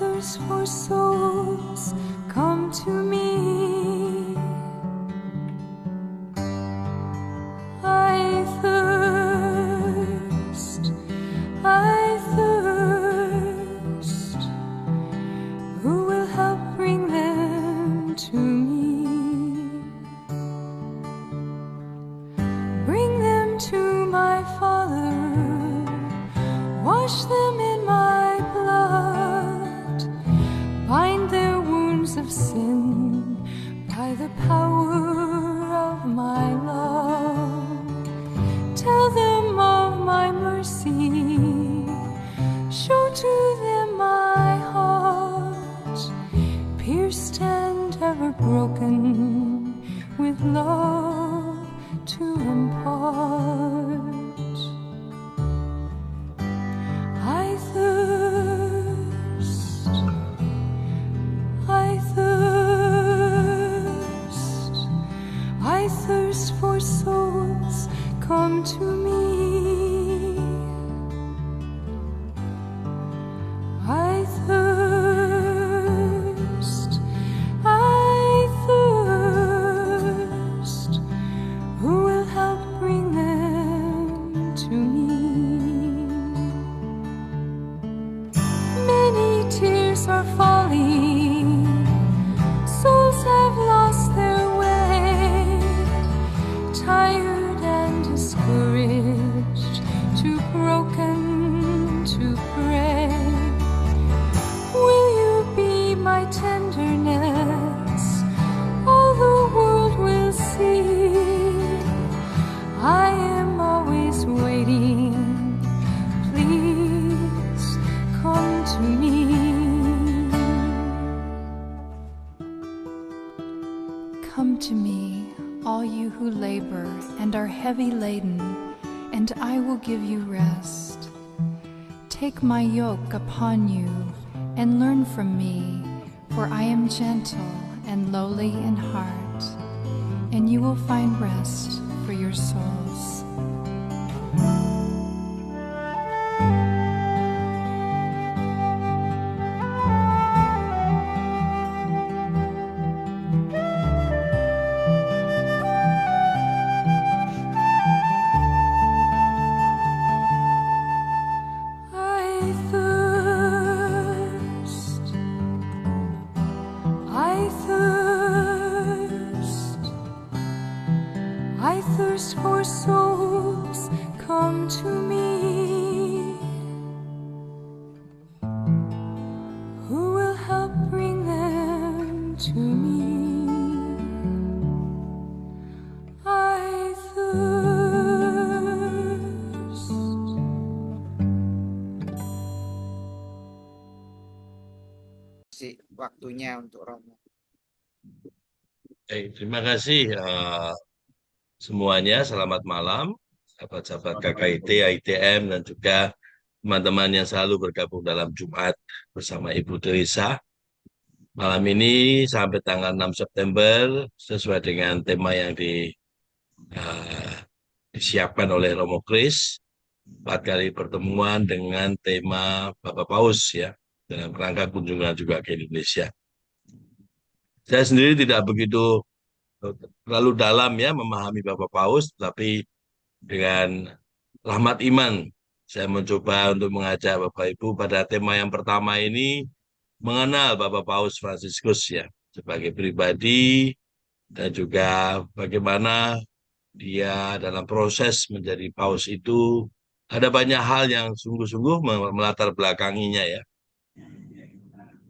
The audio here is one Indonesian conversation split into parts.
thirst for souls, come to me. I thirst, I thirst. Who will help bring them to me? Bring them to my Father, wash them in my blood, bind their wounds of sin by the power of my love. Tell them of my mercy, show to them my heart, pierced and ever broken, with love to impart. I thirst, I thirst, I thirst for souls, come to me. I thirst, I thirst. Who will help bring them to me? Many tears are falling, souls have lost their way, tired and discouraged, too broken to pray. Will you be my tenderness? All the world will see. I am always waiting. Please come to me. Come to me, all you who labor and are heavy laden, and I will give you rest. Take my yoke upon you and learn from me, for I am gentle and lowly in heart, and you will find rest for your souls. I thirst, I thirst, I thirst for souls, come to me. Who will help bring them to me? I thirst. Waktunya untuk Romo. Terima kasih semuanya. Selamat malam, sahabat-sahabat KKIT, ITM, dan juga teman-teman yang selalu bergabung dalam Jumat bersama Ibu Teresa. Malam ini sampai tanggal 6 September, sesuai dengan tema yang disiapkan oleh Romo Kris, 4 kali pertemuan dengan tema Bapak Paus, ya, dalam rangka kunjungan juga ke Indonesia. Saya sendiri tidak begitu terlalu dalam ya memahami Bapak Paus, tapi dengan rahmat iman saya mencoba untuk mengajak Bapak Ibu pada tema yang pertama ini, mengenal Bapak Paus Fransiskus ya sebagai pribadi, dan juga bagaimana dia dalam proses menjadi Paus itu ada banyak hal yang sungguh-sungguh melatar belakanginya ya.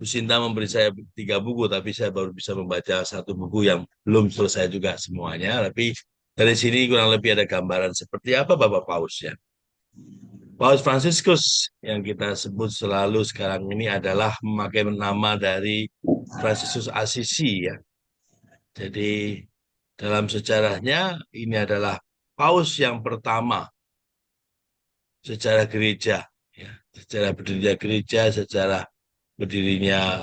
Bu Sinta memberi saya 3 buku, tapi saya baru bisa membaca 1 buku yang belum selesai juga semuanya. Tapi dari sini kurang lebih ada gambaran seperti apa Bapak Paus ya. Paus Fransiskus yang kita sebut selalu sekarang ini adalah memakai nama dari Fransiskus Assisi ya. Jadi dalam sejarahnya ini adalah Paus yang pertama secara gereja, ya, secara berdirinya gereja, secara berdirinya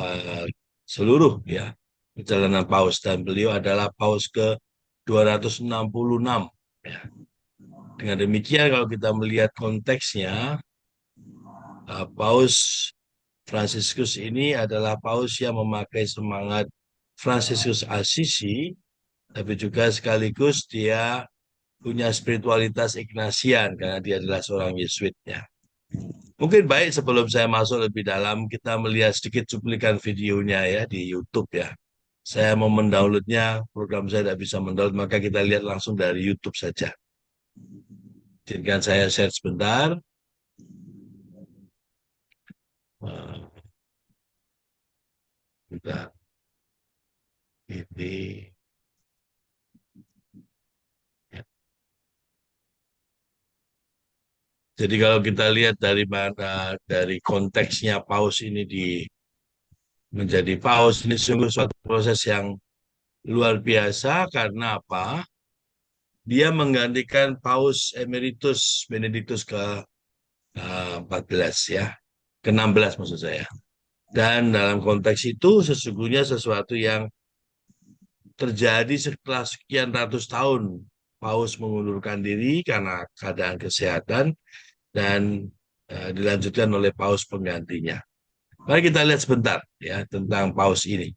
seluruh ya perjalanan Paus, dan beliau adalah Paus ke 266 ya. Dengan demikian kalau kita melihat konteksnya, Paus Fransiskus ini adalah paus yang memakai semangat Fransiskus Assisi, tapi juga sekaligus dia punya spiritualitas Ignatian karena dia adalah seorang Yesuitnya. Mungkin baik sebelum saya masuk lebih dalam, kita melihat sedikit cuplikan videonya ya di YouTube ya. Saya mau mendownloadnya, program saya tidak bisa mendownload, maka kita lihat langsung dari YouTube saja. Izinkan saya share sebentar. Kita ini. Jadi kalau kita lihat dari mana, dari konteksnya paus ini menjadi paus, ini sungguh suatu proses yang luar biasa karena apa? Dia menggantikan paus emeritus Benediktus ke-14 ya, ke-16 maksud saya. Dan dalam konteks itu sesungguhnya sesuatu yang terjadi setelah sekian ratus tahun paus mengundurkan diri karena keadaan kesehatan dan dilanjutkan oleh paus penggantinya. Mari kita lihat sebentar ya tentang paus ini.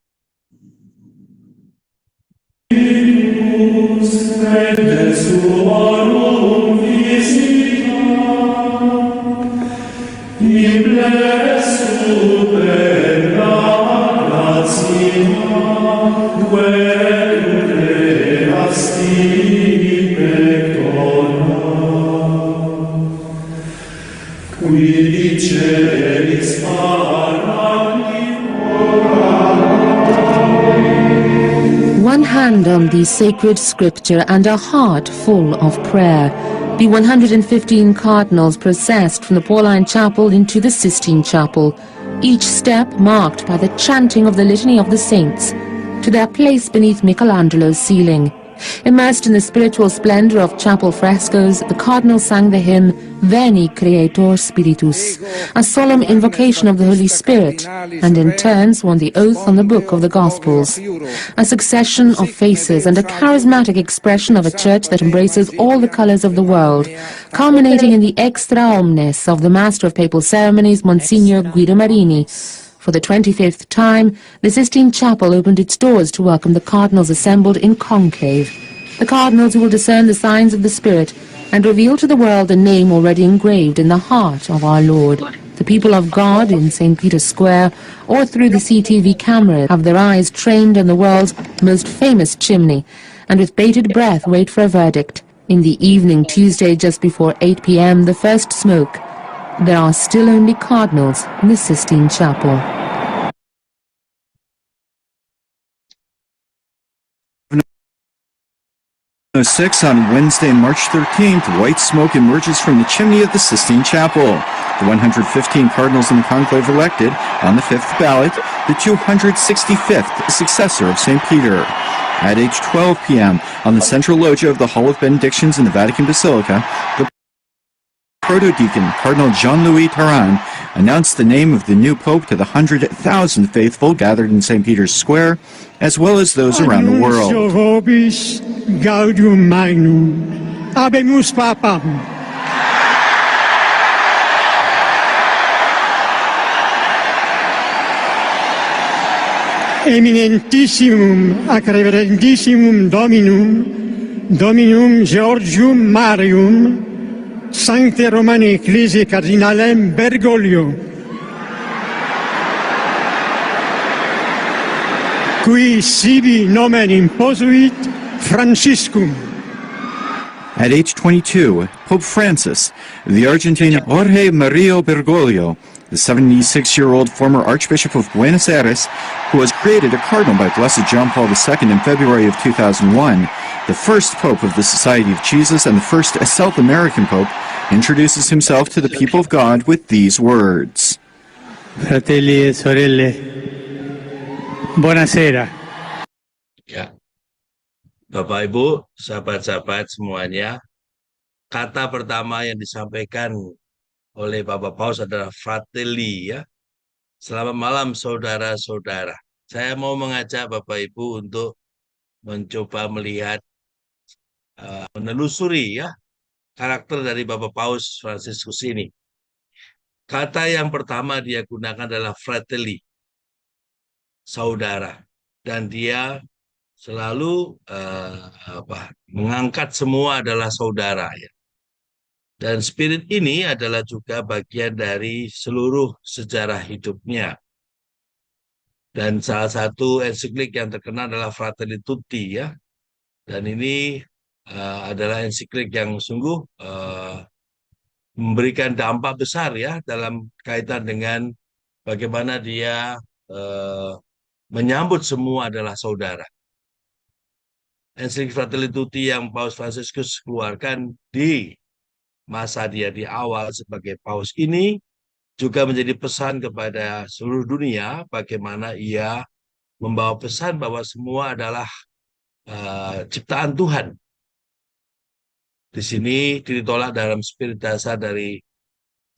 One hand on the sacred scripture and a heart full of prayer, the 115 cardinals processed from the Pauline Chapel into the Sistine Chapel, each step marked by the chanting of the Litany of the Saints, to their place beneath Michelangelo's ceiling. Immersed in the spiritual splendor of chapel frescoes, the cardinals sang the hymn Veni Creator Spiritus, a solemn invocation of the Holy Spirit, and in turn sworn the oath on the book of the Gospels. A succession of faces and a charismatic expression of a church that embraces all the colors of the world, culminating in the extra omnes of the Master of Papal Ceremonies, Monsignor Guido Marini. For the 25th time, the Sistine Chapel opened its doors to welcome the cardinals assembled in conclave. The cardinals who will discern the signs of the Spirit and reveal to the world a name already engraved in the heart of our Lord. The people of God in St. Peter's Square or through the CTV camera have their eyes trained on the world's most famous chimney and with bated breath wait for a verdict. In the evening Tuesday just before 8 p.m. the first smoke. There are still only cardinals in the Sistine Chapel. '06 on Wednesday, March 13th, white smoke emerges from the chimney of the Sistine Chapel. The 115 cardinals in the conclave elected, on the fifth ballot, the 265th successor of St. Peter. At age 12 p.m., on the central loggia of the Hall of Benedictions in the Vatican Basilica, the proto-deacon, Cardinal Jean-Louis Taran, announced the name of the new pope to the 100,000 faithful gathered in St. Peter's Square, as well as those around the world. Annuncio vobis gaudium magnum, habemus papam. Eminentissimum ac reverentissimum Dominum Georgium Marium, Sancte Romane Ecclesiae Cardinalem Bergoglio, qui sibi nomen imposuit Franciscum. At age 22, Pope Francis, the Argentine Jorge Mario Bergoglio, the 76-year-old former Archbishop of Buenos Aires, who was created a cardinal by Blessed John Paul II in February of 2001, the first Pope of the Society of Jesus and the first South American Pope, introduces himself to the people of God with these words. Fratelli e sorelle, buonasera. Ya. Bapak Ibu, sahabat-sahabat semuanya, kata pertama yang disampaikan oleh Bapak Paus adalah fratelli ya. Selamat malam saudara-saudara. Saya mau mengajak Bapak Ibu untuk mencoba melihat, menelusuri ya karakter dari Bapak Paus Fransiskus ini. Kata yang pertama dia gunakan adalah fratelli, saudara. Dan dia selalu mengangkat semua adalah saudara ya. Dan spirit ini adalah juga bagian dari seluruh sejarah hidupnya. Dan salah satu ensiklik yang terkenal adalah Fratelli Tutti ya. Dan ini adalah ensiklik yang sungguh memberikan dampak besar ya dalam kaitan dengan bagaimana dia menyambut semua adalah saudara. Ensiklik Fratelli Tutti yang Paus Fransiskus keluarkan di masa dia di awal sebagai paus ini juga menjadi pesan kepada seluruh dunia bagaimana ia membawa pesan bahwa semua adalah ciptaan Tuhan. Di sini ditolak dalam spirit dasar dari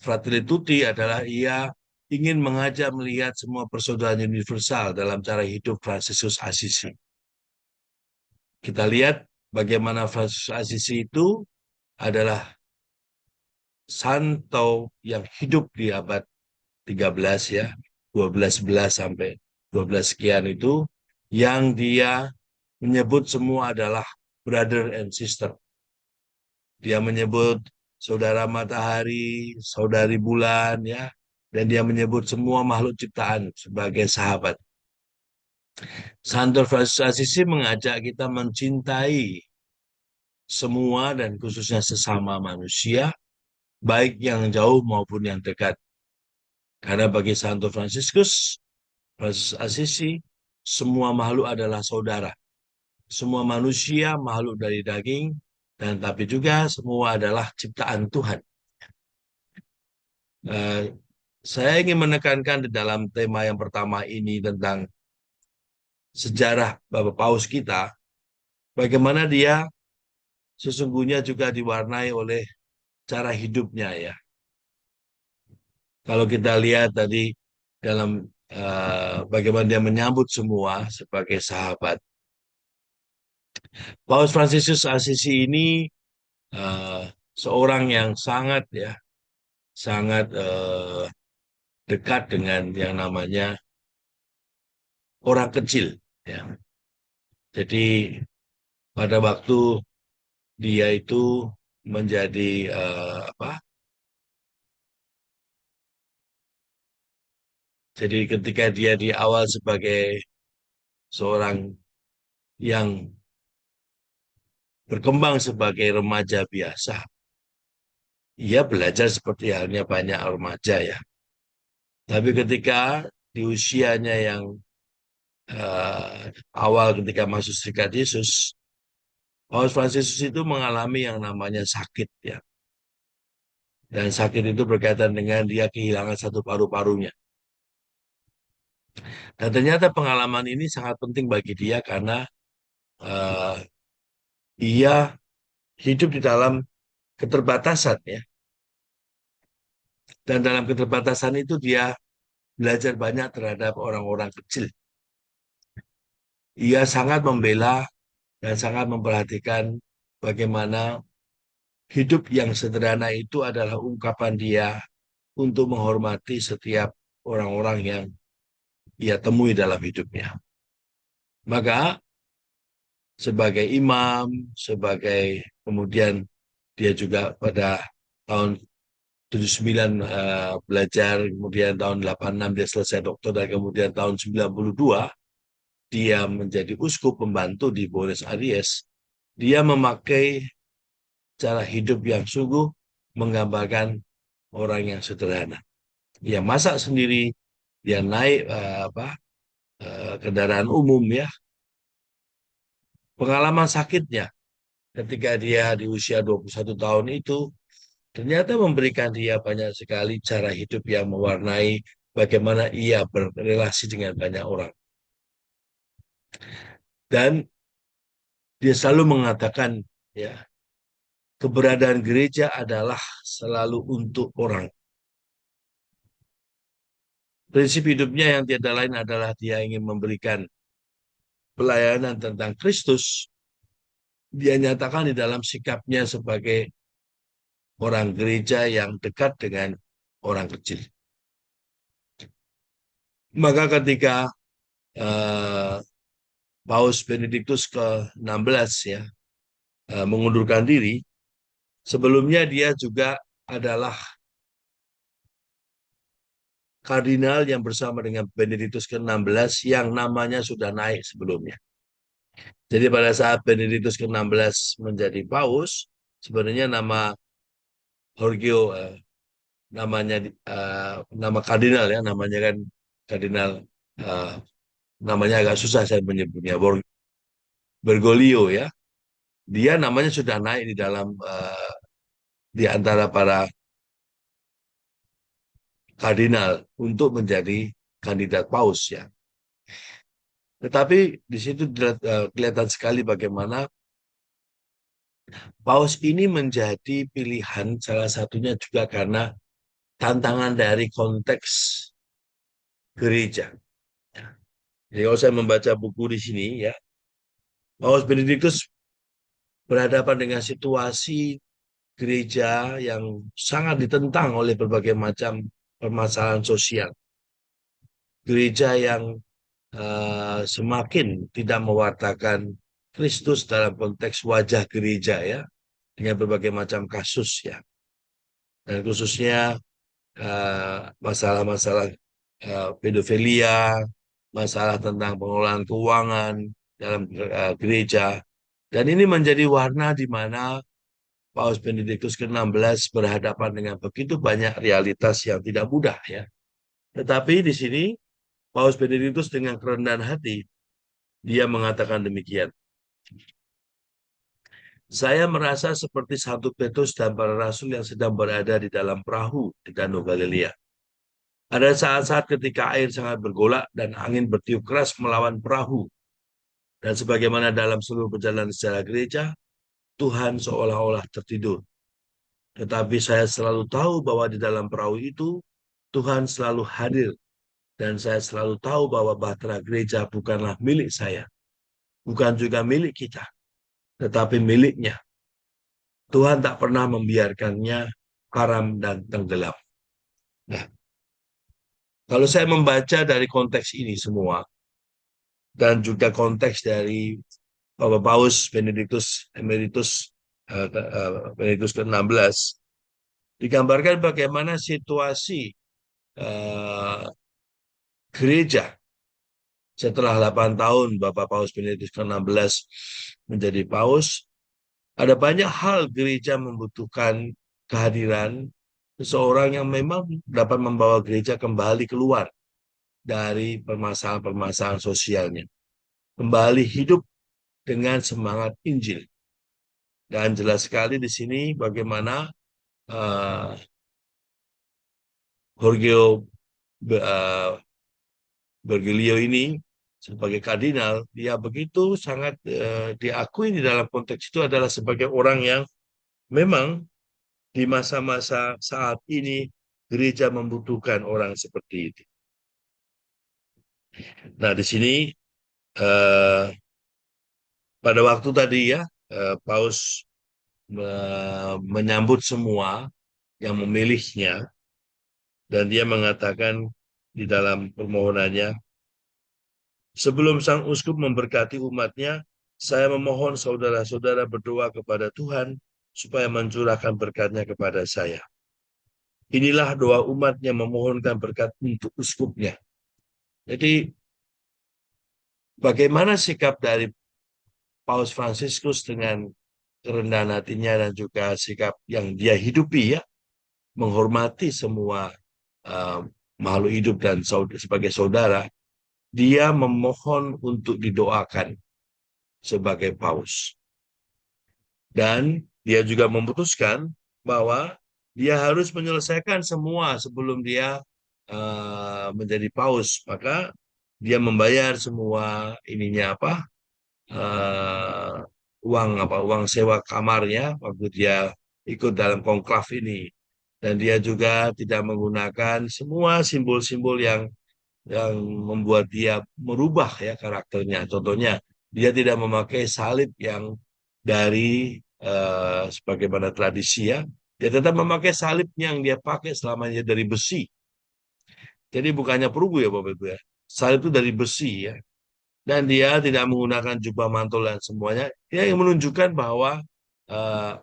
Fratelli Tutti adalah ia ingin mengajak melihat semua persaudaraan universal dalam cara hidup Fransiskus Assisi. Kita lihat bagaimana Fransiskus Assisi itu adalah santo yang hidup di abad 13 ya, 12 sampai 12 sekian itu, yang dia menyebut semua adalah brother and sister. Dia menyebut saudara matahari, saudari bulan ya, dan dia menyebut semua makhluk ciptaan sebagai sahabat. Santo Fransiskus Assisi mengajak kita mencintai semua dan khususnya sesama manusia, baik yang jauh maupun yang dekat. Karena bagi Santo Fransiskus Assisi, semua makhluk adalah saudara. Semua manusia makhluk dari daging, dan tapi juga semua adalah ciptaan Tuhan. Saya ingin menekankan di dalam tema yang pertama ini tentang sejarah Bapak Paus kita, bagaimana dia sesungguhnya juga diwarnai oleh cara hidupnya ya. Kalau kita lihat tadi dalam bagaimana dia menyambut semua sebagai sahabat. Paus Fransiskus Assisi ini seorang yang sangat ya, sangat dekat dengan yang namanya orang kecil ya. Jadi pada waktu dia itu menjadi jadi ketika dia di awal sebagai seorang yang berkembang sebagai remaja biasa, ia belajar seperti halnya banyak remaja ya. Tapi ketika di usianya yang awal ketika masuk serikat Yesus, Paus Fransiskus itu mengalami yang namanya sakit ya. Dan sakit itu berkaitan dengan dia kehilangan satu paru-parunya. Dan ternyata pengalaman ini sangat penting bagi dia karena ia hidup di dalam keterbatasan ya. Dan dalam keterbatasan itu dia belajar banyak terhadap orang-orang kecil. Ia sangat membela dan sangat memperhatikan bagaimana hidup yang sederhana itu adalah ungkapan dia untuk menghormati setiap orang-orang yang ia temui dalam hidupnya. Maka sebagai imam, sebagai kemudian dia juga pada tahun 79 belajar, kemudian tahun 86 dia selesai doktor, dan kemudian tahun 92 dia menjadi uskup pembantu di Buenos Aires. Dia memakai cara hidup yang sungguh menggambarkan orang yang sederhana. Dia masak sendiri, dia naik kendaraan umum ya. Pengalaman sakitnya ketika dia di usia 21 tahun itu ternyata memberikan dia banyak sekali cara hidup yang mewarnai bagaimana ia berrelasi dengan banyak orang. Dan dia selalu mengatakan ya, keberadaan gereja adalah selalu untuk orang. Prinsip hidupnya yang tiada lain adalah dia ingin memberikan pelayanan tentang Kristus. Dia nyatakan di dalam sikapnya sebagai orang gereja yang dekat dengan orang kecil. Maka ketika eh, Paus Benediktus ke-16 ya mengundurkan diri, sebelumnya dia juga adalah kardinal yang bersama dengan Benediktus ke-16 yang namanya sudah naik sebelumnya. Jadi pada saat Benediktus ke-16 menjadi paus, sebenarnya nama Jorge namanya nama kardinal ya, namanya kan kardinal eh, namanya agak susah saya menyebutnya, Bergoglio ya. Dia namanya sudah naik di dalam di antara para kardinal untuk menjadi kandidat paus ya. Tetapi di situ kelihatan sekali bagaimana paus ini menjadi pilihan salah satunya juga karena tantangan dari konteks gereja. Jadi kalau saya membaca buku di sini ya, Paus Benediktus berhadapan dengan situasi gereja yang sangat ditentang oleh berbagai macam permasalahan sosial. Gereja yang semakin tidak mewartakan Kristus dalam konteks wajah gereja ya, dengan berbagai macam kasus ya. Dan khususnya masalah-masalah pedofilia, masalah tentang pengelolaan keuangan dalam gereja. Dan ini menjadi warna di mana Paus Benediktus ke-16 berhadapan dengan begitu banyak realitas yang tidak mudah ya. Tetapi di sini Paus Benediktus dengan kerendahan hati dia mengatakan demikian. Saya merasa seperti Santo Petrus dan para rasul yang sedang berada di dalam perahu di Danau Galilea. Ada saat-saat ketika air sangat bergolak dan angin bertiup keras melawan perahu. Dan sebagaimana dalam seluruh perjalanan sejarah gereja, Tuhan seolah-olah tertidur. Tetapi saya selalu tahu bahwa di dalam perahu itu, Tuhan selalu hadir. Dan saya selalu tahu bahwa bahtera gereja bukanlah milik saya. Bukan juga milik kita. Tetapi miliknya. Tuhan tak pernah membiarkannya karam dan tenggelam. Nah, kalau saya membaca dari konteks ini semua, dan juga konteks dari Bapak Paus Benediktus Emeritus Benediktus ke-16, digambarkan bagaimana situasi gereja setelah 8 tahun Bapak Paus Benediktus ke-16 menjadi paus. Ada banyak hal gereja membutuhkan kehadiran seseorang yang memang dapat membawa gereja kembali keluar dari permasalahan-permasalahan sosialnya. Kembali hidup dengan semangat Injil. Dan jelas sekali di sini bagaimana Jorge Bergoglio ini sebagai kardinal, dia begitu sangat diakui di dalam konteks itu adalah sebagai orang yang memang di masa-masa saat ini gereja membutuhkan orang seperti itu. Nah, di sini pada waktu tadi ya, Paus menyambut semua yang memilihnya, dan dia mengatakan di dalam permohonannya, sebelum sang uskup memberkati umatnya, saya memohon saudara-saudara berdoa kepada Tuhan supaya mencurahkan berkatnya kepada saya. Inilah doa umatnya memohonkan berkat untuk uskupnya. Jadi bagaimana sikap dari Paus Fransiskus dengan kerendahan hatinya dan juga sikap yang dia hidupi ya, menghormati semua makhluk hidup dan sebagai saudara, dia memohon untuk didoakan sebagai paus. Dan dia juga memutuskan bahwa dia harus menyelesaikan semua sebelum dia menjadi paus. Maka dia membayar semua ininya uang sewa kamarnya waktu dia ikut dalam konklav ini. Dan dia juga tidak menggunakan semua simbol-simbol yang membuat dia merubah ya karakternya. Contohnya, dia tidak memakai salib yang dari sebagaimana tradisi ya, Dia tetap memakai salib yang dia pakai selamanya dari besi. Jadi bukannya perunggu ya Bapak Ibu ya. Salib itu dari besi ya. Dan dia tidak menggunakan jubah mantul dan semuanya. Dia yang menunjukkan bahwa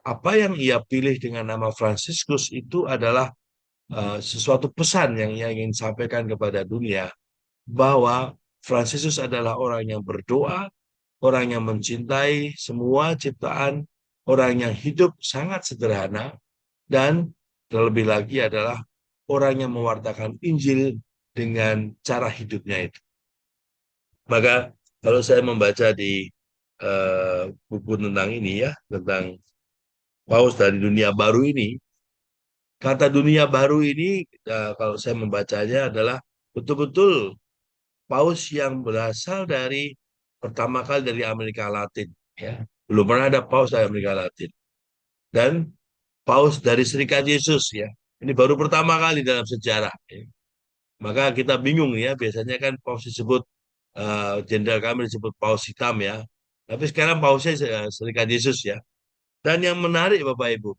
apa yang ia pilih dengan nama Fransiskus itu adalah sesuatu pesan yang ia ingin sampaikan kepada dunia. Bahwa Fransiskus adalah orang yang berdoa, orang yang mencintai semua ciptaan, orang yang hidup sangat sederhana, dan terlebih lagi adalah orang yang mewartakan Injil dengan cara hidupnya itu. Maka kalau saya membaca di buku tentang ini ya, tentang Paus dari dunia baru ini, kata dunia baru ini kalau saya membacanya adalah betul-betul Paus yang berasal dari pertama kali dari Amerika Latin. Ya. Belum pernah ada Paus dari Amerika Latin. Dan Paus dari Serikat Yesus ya. Ini baru pertama kali dalam sejarah. Ya. Maka kita bingung ya, biasanya kan Paus disebut Jenderal kami disebut Paus Hitam ya. Tapi sekarang Pausnya Serikat Yesus ya. Dan yang menarik Bapak Ibu,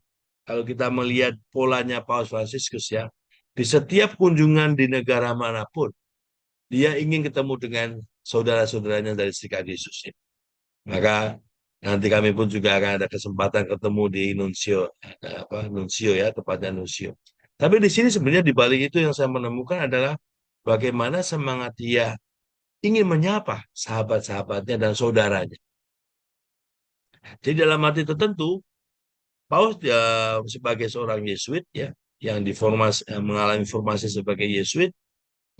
kalau kita melihat polanya Paus Fransiskus ya, di setiap kunjungan di negara manapun, dia ingin ketemu dengan saudara-saudaranya dari Serikat Yesus ya. Maka nanti kami pun juga akan ada kesempatan ketemu di Nuncio ya, tepatnya Nuncio. Tapi di sini sebenarnya di balik itu yang saya menemukan adalah bagaimana semangat dia ingin menyapa sahabat-sahabatnya dan saudaranya. Jadi dalam arti tertentu, Paus sebagai seorang Yesuit ya, yang mengalami formasi sebagai Yesuit,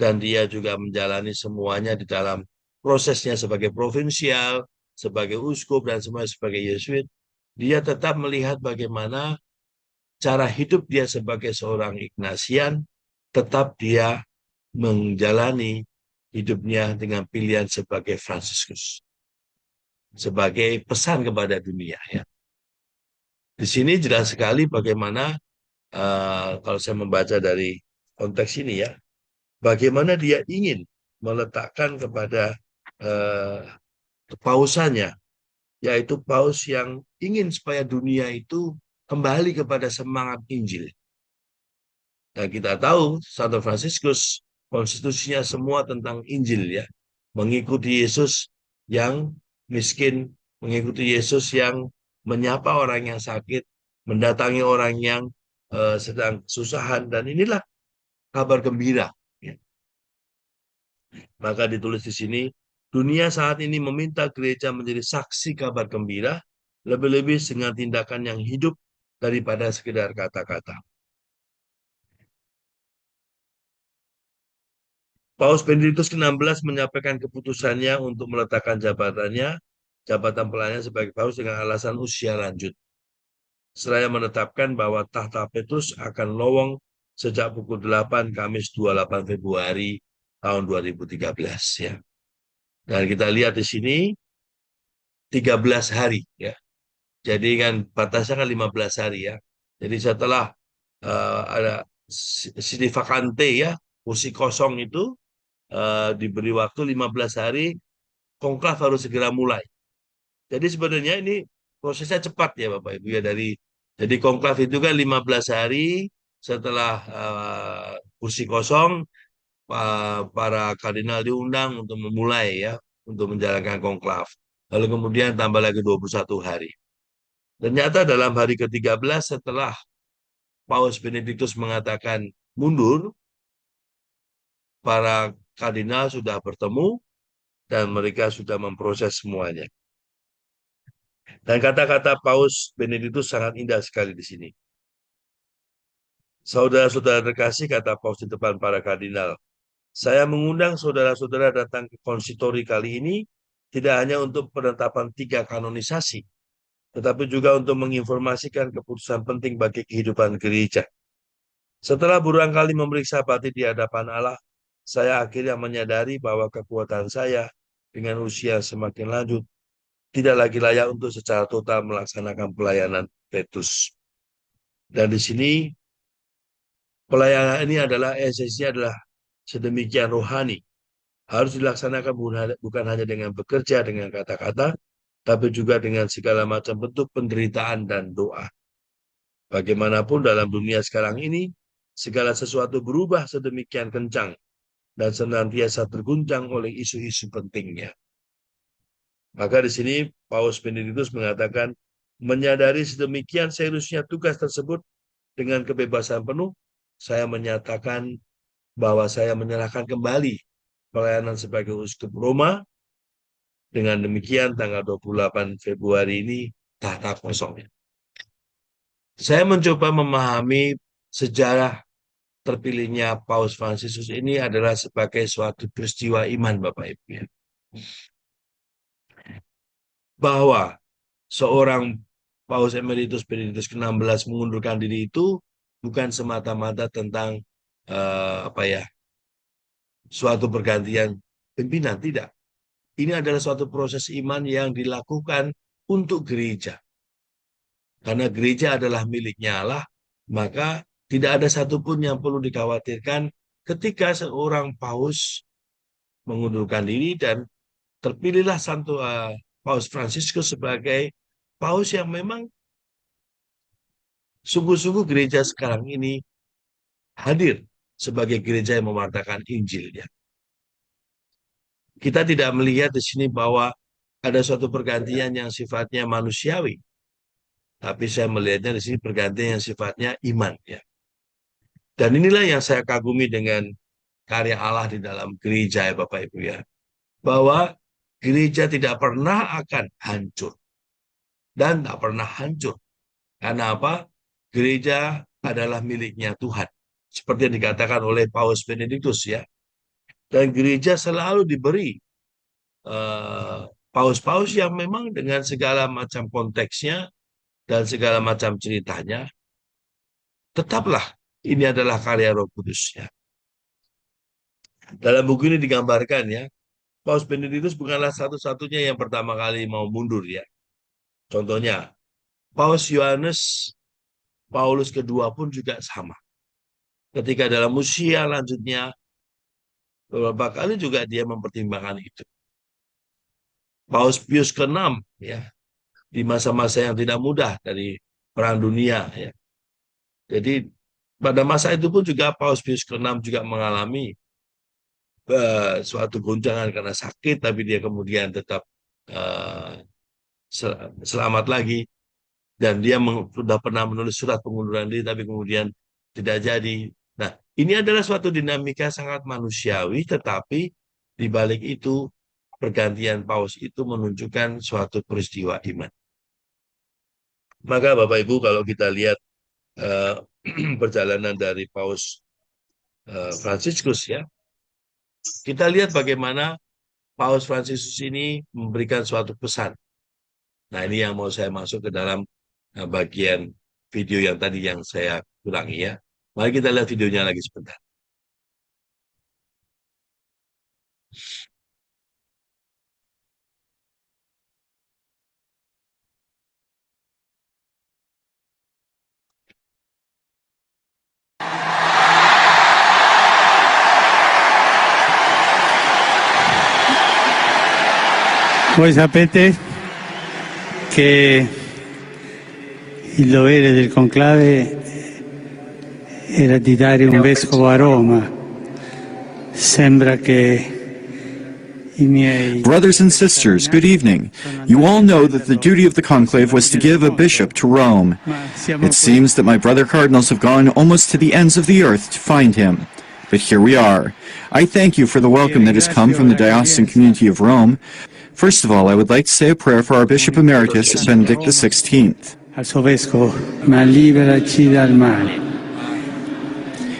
dan dia juga menjalani semuanya di dalam prosesnya sebagai provinsial, sebagai uskup, dan semuanya sebagai Yesuit. Dia tetap melihat bagaimana cara hidup dia sebagai seorang Ignatian, tetap dia menjalani hidupnya dengan pilihan sebagai Fransiskus, sebagai pesan kepada dunia ya. Di sini jelas sekali bagaimana kalau saya membaca dari konteks ini ya, bagaimana dia ingin meletakkan kepada pausannya, yaitu paus yang ingin supaya dunia itu kembali kepada semangat Injil. Dan kita tahu Santo Fransiskus konstitusinya semua tentang Injil ya, mengikuti Yesus yang miskin, mengikuti Yesus yang menyapa orang yang sakit, mendatangi orang yang sedang kesusahan, dan inilah kabar gembira. Ya. Maka ditulis di sini, dunia saat ini meminta gereja menjadi saksi kabar gembira, lebih-lebih dengan tindakan yang hidup daripada sekedar kata-kata. Paus Benediktus ke-16 menyampaikan keputusannya untuk meletakkan jabatan pelayanan sebagai paus dengan alasan usia lanjut. Seraya menetapkan bahwa tahta Petrus akan lowong sejak pukul 8 Kamis 28 Februari tahun 2013 ya. Dan kita lihat di sini 13 hari ya. Jadi kan batasnya kan 15 hari ya. Jadi setelah ada sidi vakante ya, kursi kosong itu diberi waktu 15 hari, konklav harus segera mulai. Jadi sebenarnya ini prosesnya cepat ya Bapak Ibu ya, jadi konklav itu kan 15 hari setelah kursi kosong, para kardinal diundang untuk memulai ya, untuk menjalankan konklav. Lalu kemudian tambah lagi 21 hari. Ternyata dalam hari ke-13 setelah Paus Benediktus mengatakan mundur, para kardinal sudah bertemu dan mereka sudah memproses semuanya. Dan kata-kata Paus Benediktus sangat indah sekali di sini. Saudara-saudara terkasih, kata Paus di depan para kardinal, saya mengundang saudara-saudara datang ke konsistori kali ini tidak hanya untuk penetapan 3 kanonisasi, tetapi juga untuk menginformasikan keputusan penting bagi kehidupan gereja. Setelah berulang kali memeriksa batin di hadapan Allah, saya akhirnya menyadari bahwa kekuatan saya dengan usia semakin lanjut tidak lagi layak untuk secara total melaksanakan pelayanan Petrus. Dan di sini pelayanan ini adalah esensinya adalah sedemikian rohani. Harus dilaksanakan bukan hanya dengan bekerja dengan kata-kata, tapi juga dengan segala macam bentuk penderitaan dan doa. Bagaimanapun dalam dunia sekarang ini, segala sesuatu berubah sedemikian kencang dan senantiasa terguncang oleh isu-isu pentingnya. Maka di sini Paus Benediktus mengatakan, menyadari sedemikian seriusnya tugas tersebut dengan kebebasan penuh, saya menyatakan bahwa saya menyerahkan kembali pelayanan sebagai uskup Roma. Dengan demikian tanggal 28 Februari ini tahta kosong. Saya mencoba memahami sejarah terpilihnya Paus Fransiskus ini adalah sebagai suatu peristiwa iman, Bapak Ibu. Ya. Bahwa seorang Paus Emeritus Benediktus ke-16 mengundurkan diri itu bukan semata-mata tentang suatu pergantian pimpinan, tidak. Ini adalah suatu proses iman yang dilakukan untuk gereja. Karena gereja adalah miliknya Allah, maka tidak ada satupun yang perlu dikhawatirkan ketika seorang paus mengundurkan diri dan terpilihlah Paus Fransiskus sebagai paus yang memang sungguh-sungguh gereja sekarang ini hadir sebagai gereja yang mewartakan Injilnya. Kita tidak melihat di sini bahwa ada suatu pergantian yang sifatnya manusiawi. Tapi saya melihatnya di sini pergantian yang sifatnya iman. Ya. Dan inilah yang saya kagumi dengan karya Allah di dalam gereja, ya Bapak Ibu ya. Bahwa gereja tidak pernah akan hancur. Dan tak pernah hancur. Karena apa? Gereja adalah miliknya Tuhan. Seperti yang dikatakan oleh Paus Benediktus ya. Dan gereja selalu diberi paus-paus yang memang dengan segala macam konteksnya dan segala macam ceritanya, tetaplah ini adalah karya Roh Kudus. Ya. Dalam buku ini digambarkan ya, Paus Benediktus bukanlah satu-satunya yang pertama kali mau mundur ya. Contohnya, Paus Yohanes Paulus kedua pun juga sama. Ketika dalam usia lanjutnya, beberapa kali juga dia mempertimbangkan itu. Paus Pius ke-6 ya, di masa-masa yang tidak mudah dari Perang Dunia ya. Jadi pada masa itu pun juga Paus Pius ke-6 juga mengalami suatu goncangan karena sakit, tapi dia kemudian tetap selamat lagi. Dan dia sudah pernah menulis surat pengunduran diri, tapi kemudian tidak jadi. Nah, ini adalah suatu dinamika sangat manusiawi, tetapi di balik itu pergantian paus itu menunjukkan suatu peristiwa iman. Maka Bapak Ibu, kalau kita lihat perjalanan dari Paus Fransiskus ya, kita lihat bagaimana Paus Fransiskus ini memberikan suatu pesan. Nah, ini yang mau saya masuk ke dalam bagian video yang tadi yang saya ulangi ya. Mari kita lihat videonya lagi sebentar. Voi sapete che il dovere del conclave era di dare un vescovo a Roma. Sembra che i miei... Brothers and sisters, good evening. You all know that the duty of the conclave was to give a bishop to Rome. It seems that my brother cardinals have gone almost to the ends of the earth to find him. But here we are. I thank you for the welcome that has come from the diocesan community of Rome. First of all, I would like to say a prayer for our Bishop Emeritus, Benedict XVI. Al suo vescovo, ma liberaci dal male.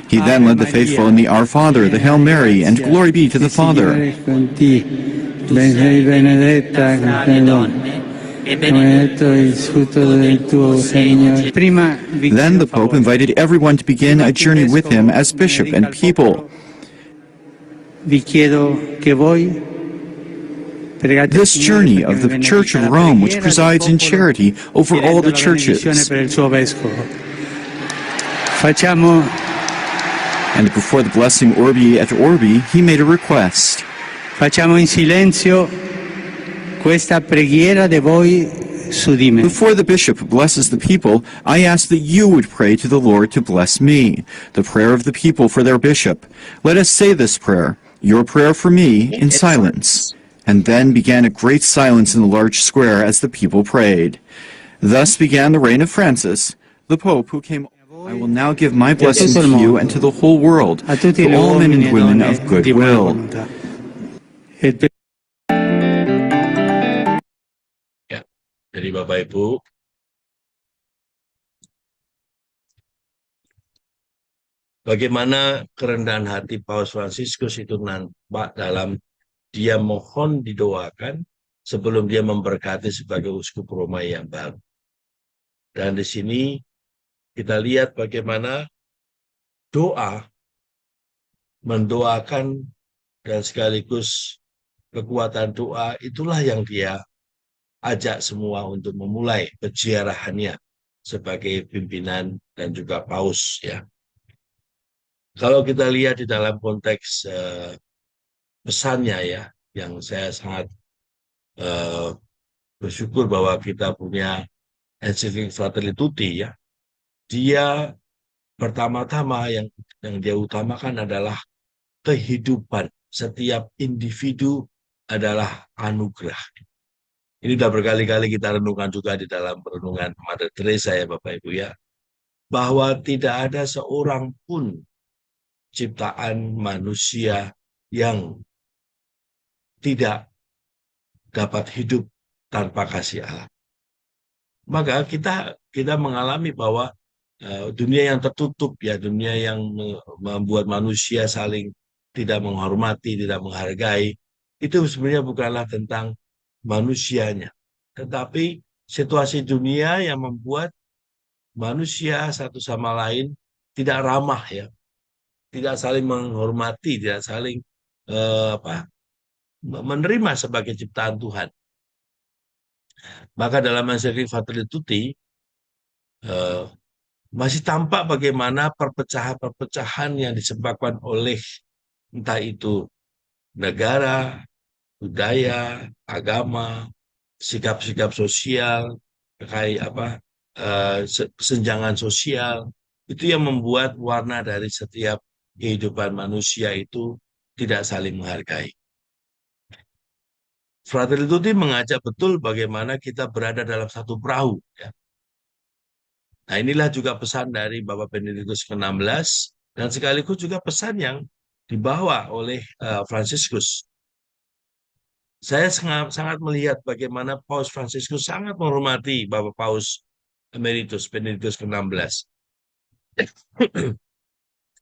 He then led the faithful in the Our Father, the Hail Mary, and Glory be to the Father. Ben sei benedetta tra le donne, e benedetto il frutto del tuo seno. Then the Pope invited everyone to begin a journey with him as bishop and people. Vi chiedo che voi This journey of the Church of Rome, which presides in charity over all the churches. And before the blessing Orbi et Orbi, he made a request. Facciamo in silenzio questa preghiera di voi Sudime. Before the bishop blesses the people, I ask that you would pray to the Lord to bless me, the prayer of the people for their bishop. Let us say this prayer, your prayer for me, in silence. And then began a great silence in the large square as the people prayed. Thus began the reign of Francis, the Pope who came. I will now give my blessing to you and to the whole world, A tutti to gli all men uomini and e women donne of di good buona will. volontà. E per Ya, jadi Bapak Ibu, bagaimana kerendahan hati Paus Fransiskus itu nampak dalam dia mohon didoakan sebelum dia memberkati sebagai uskup Roma yang baru. Dan di sini kita lihat bagaimana doa mendoakan dan sekaligus kekuatan doa itulah yang dia ajak semua untuk memulai peziarahannya sebagai pimpinan dan juga paus ya. Kalau kita lihat di dalam konteks pesannya ya, yang saya sangat bersyukur bahwa kita punya ensiklik Fratelli Tutti ya. Dia pertama-tama yang dia utamakan adalah kehidupan. Setiap individu adalah anugerah. Ini sudah berkali-kali kita renungkan juga di dalam perenungan Mother Teresa ya Bapak Ibu ya. Bahwa tidak ada seorang pun ciptaan manusia yang tidak dapat hidup tanpa kasih Allah. Maka kita mengalami bahwa dunia yang tertutup ya, dunia yang membuat manusia saling tidak menghormati, tidak menghargai, itu sebenarnya bukanlah tentang manusianya, tetapi situasi dunia yang membuat manusia satu sama lain tidak ramah ya, tidak saling menghormati, tidak saling menerima sebagai ciptaan Tuhan. Maka dalam ensiklik Fratelli Tutti masih tampak bagaimana perpecahan-perpecahan yang disebabkan oleh entah itu negara, budaya, agama, sikap-sikap sosial, kayak kesenjangan sosial, itu yang membuat warna dari setiap kehidupan manusia itu tidak saling menghargai. Fratelli Tutti mengajak betul bagaimana kita berada dalam satu perahu. Ya. Nah inilah juga pesan dari Bapak Benediktus ke-16 dan sekaligus juga pesan yang dibawa oleh Fransiskus. Saya sangat melihat bagaimana Paus Fransiskus sangat menghormati Bapak Paus Emeritus Benediktus ke-16.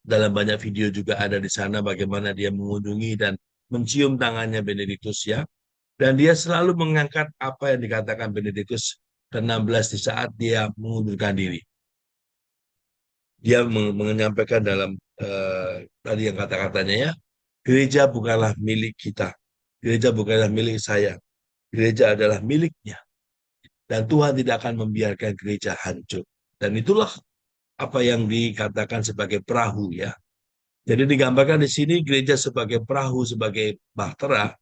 Dalam banyak video juga ada di sana bagaimana dia mengunjungi dan mencium tangannya Benediktus ya. Dan dia selalu mengangkat apa yang dikatakan Benediktus ke-16 di saat dia mengundurkan diri. Dia menyampaikan dalam tadi yang kata-katanya ya, gereja bukanlah milik kita, gereja bukanlah milik saya, gereja adalah miliknya. Dan Tuhan tidak akan membiarkan gereja hancur. Dan itulah apa yang dikatakan sebagai perahu ya. Jadi digambarkan di sini gereja sebagai perahu, sebagai bahtera,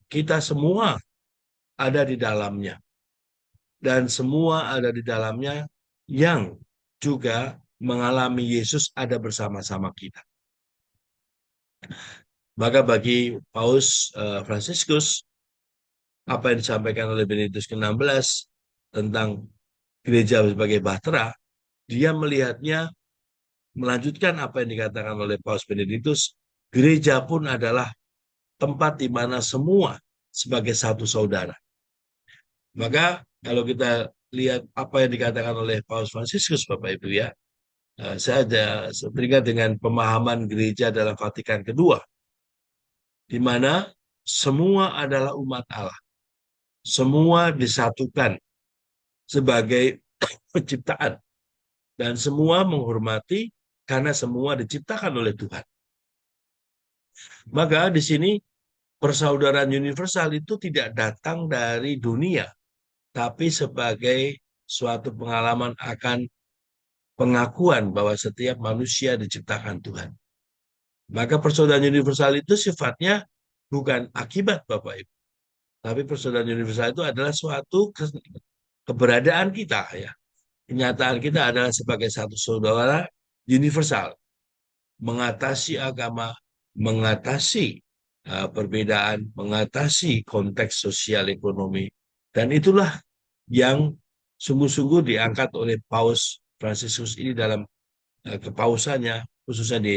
kita semua ada di dalamnya. Dan semua ada di dalamnya yang juga mengalami Yesus ada bersama-sama kita. Maka bagi Paus Fransiskus, apa yang disampaikan oleh Benediktus ke-16 tentang gereja sebagai bahtera, dia melihatnya melanjutkan apa yang dikatakan oleh Paus Benediktus, gereja pun adalah tempat di mana semua sebagai satu saudara. Maka kalau kita lihat apa yang dikatakan oleh Paus Fransiskus, Bapak Ibu ya, saya ada teringat dengan pemahaman gereja dalam Vatikan kedua, di mana semua adalah umat Allah. Semua disatukan sebagai penciptaan. Dan semua menghormati karena semua diciptakan oleh Tuhan. Maka di sini persaudaraan universal itu tidak datang dari dunia, tapi sebagai suatu pengalaman akan pengakuan bahwa setiap manusia diciptakan Tuhan. Maka persaudaraan universal itu sifatnya bukan akibat Bapak Ibu, tapi persaudaraan universal itu adalah suatu keberadaan kita ya, kenyataan kita adalah sebagai satu saudara universal, mengatasi agama, mengatasi perbedaan, mengatasi konteks sosial ekonomi, dan itulah yang sungguh-sungguh diangkat oleh Paus Fransiskus ini dalam kepausannya, khususnya di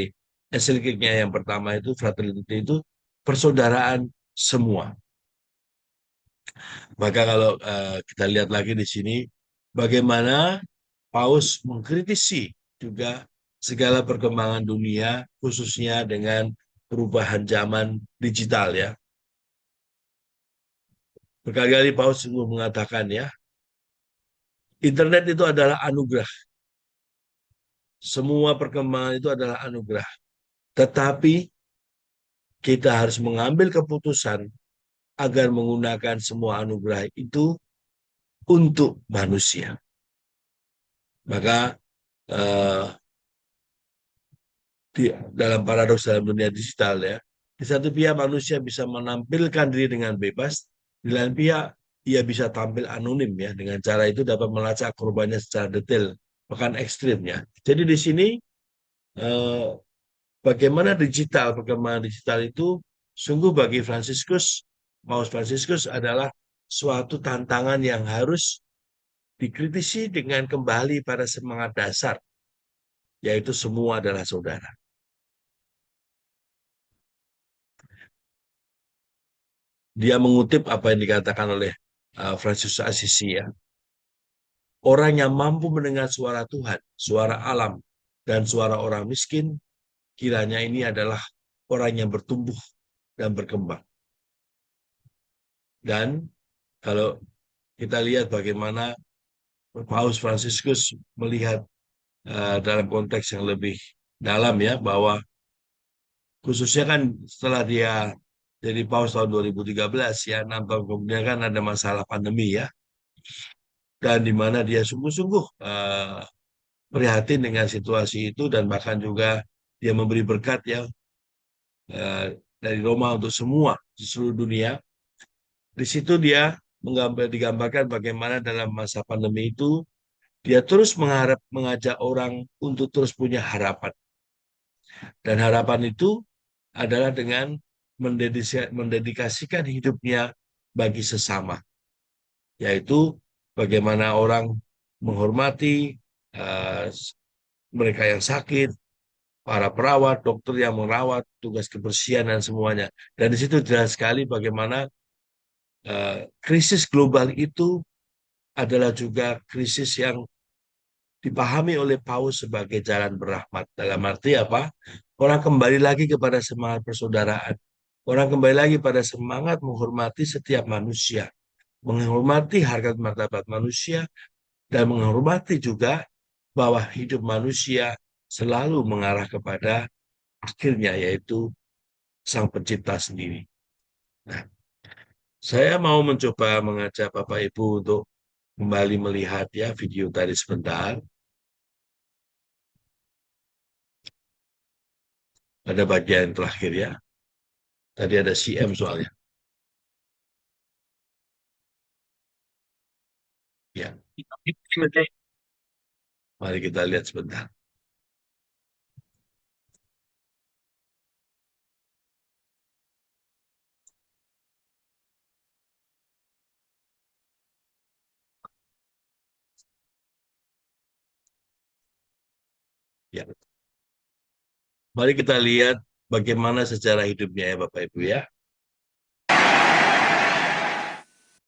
ensikliknya yang pertama itu Fraternity, itu persaudaraan semua. Maka kalau kita lihat lagi di sini bagaimana Paus mengkritisi juga segala perkembangan dunia, khususnya dengan perubahan zaman digital ya. Berkali-kali Paus sungguh mengatakan ya, internet itu adalah anugerah. Semua perkembangan itu adalah anugerah. Tetapi kita harus mengambil keputusan agar menggunakan semua anugerah itu untuk manusia. Maka dalam paradoks dalam dunia digital ya, di satu pihak manusia bisa menampilkan diri dengan bebas, di lain pihak ia bisa tampil anonim ya, dengan cara itu dapat melacak korbannya secara detail, bahkan ekstrimnya. Jadi di sini bagaimana perkembangan digital itu sungguh bagi Paus Fransiskus adalah suatu tantangan yang harus dikritisi dengan kembali pada semangat dasar, yaitu semua adalah saudara. Dia mengutip apa yang dikatakan oleh Fransiskus Assisi ya. Orang yang mampu mendengar suara Tuhan, suara alam, dan suara orang miskin, kiranya ini adalah orang yang bertumbuh dan berkembang. Dan kalau kita lihat bagaimana Paus Fransiskus melihat dalam konteks yang lebih dalam ya, bahwa khususnya kan setelah dia jadi Paus tahun 2013 ya, 6 tahun kemudian kan ada masalah pandemi ya, dan di mana dia sungguh-sungguh prihatin dengan situasi itu, dan bahkan juga dia memberi berkat ya dari Roma untuk semua di seluruh dunia. Di situ dia digambarkan bagaimana dalam masa pandemi itu dia terus mengajak orang untuk terus punya harapan. Dan harapan itu adalah dengan mendedikasikan hidupnya bagi sesama. Yaitu bagaimana orang menghormati mereka yang sakit, para perawat, dokter yang merawat, tugas kebersihan dan semuanya. Dan di situ jelas sekali bagaimana krisis global itu adalah juga krisis yang dipahami oleh Paus sebagai jalan berahmat. Dalam arti apa? Orang kembali lagi kepada semangat persaudaraan. Orang kembali lagi pada semangat menghormati setiap manusia. Menghormati harkat martabat manusia, dan menghormati juga bahwa hidup manusia selalu mengarah kepada akhirnya, yaitu Sang Pencipta sendiri. Nah, saya mau mencoba mengajak Bapak Ibu untuk kembali melihat ya video tadi sebentar. Pada bagian terakhir ya. Tadi ada CM soalnya. Ya. Mari kita lihat sebentar. Ya. Mari kita lihat bagaimana sejarah hidupnya ya Bapak Ibu ya.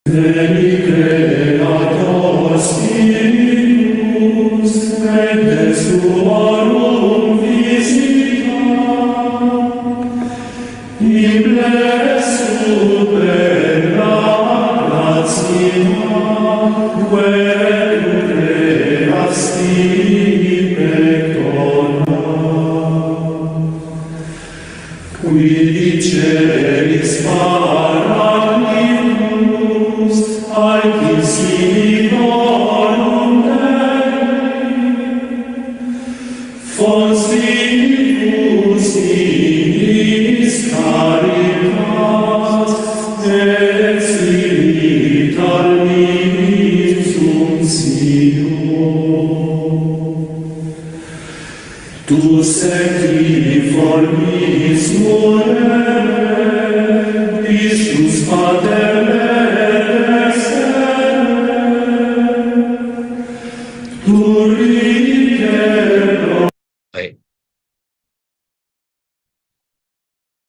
Caritas et spiritualis Tu sacrificis morem, Christus Pater Baik.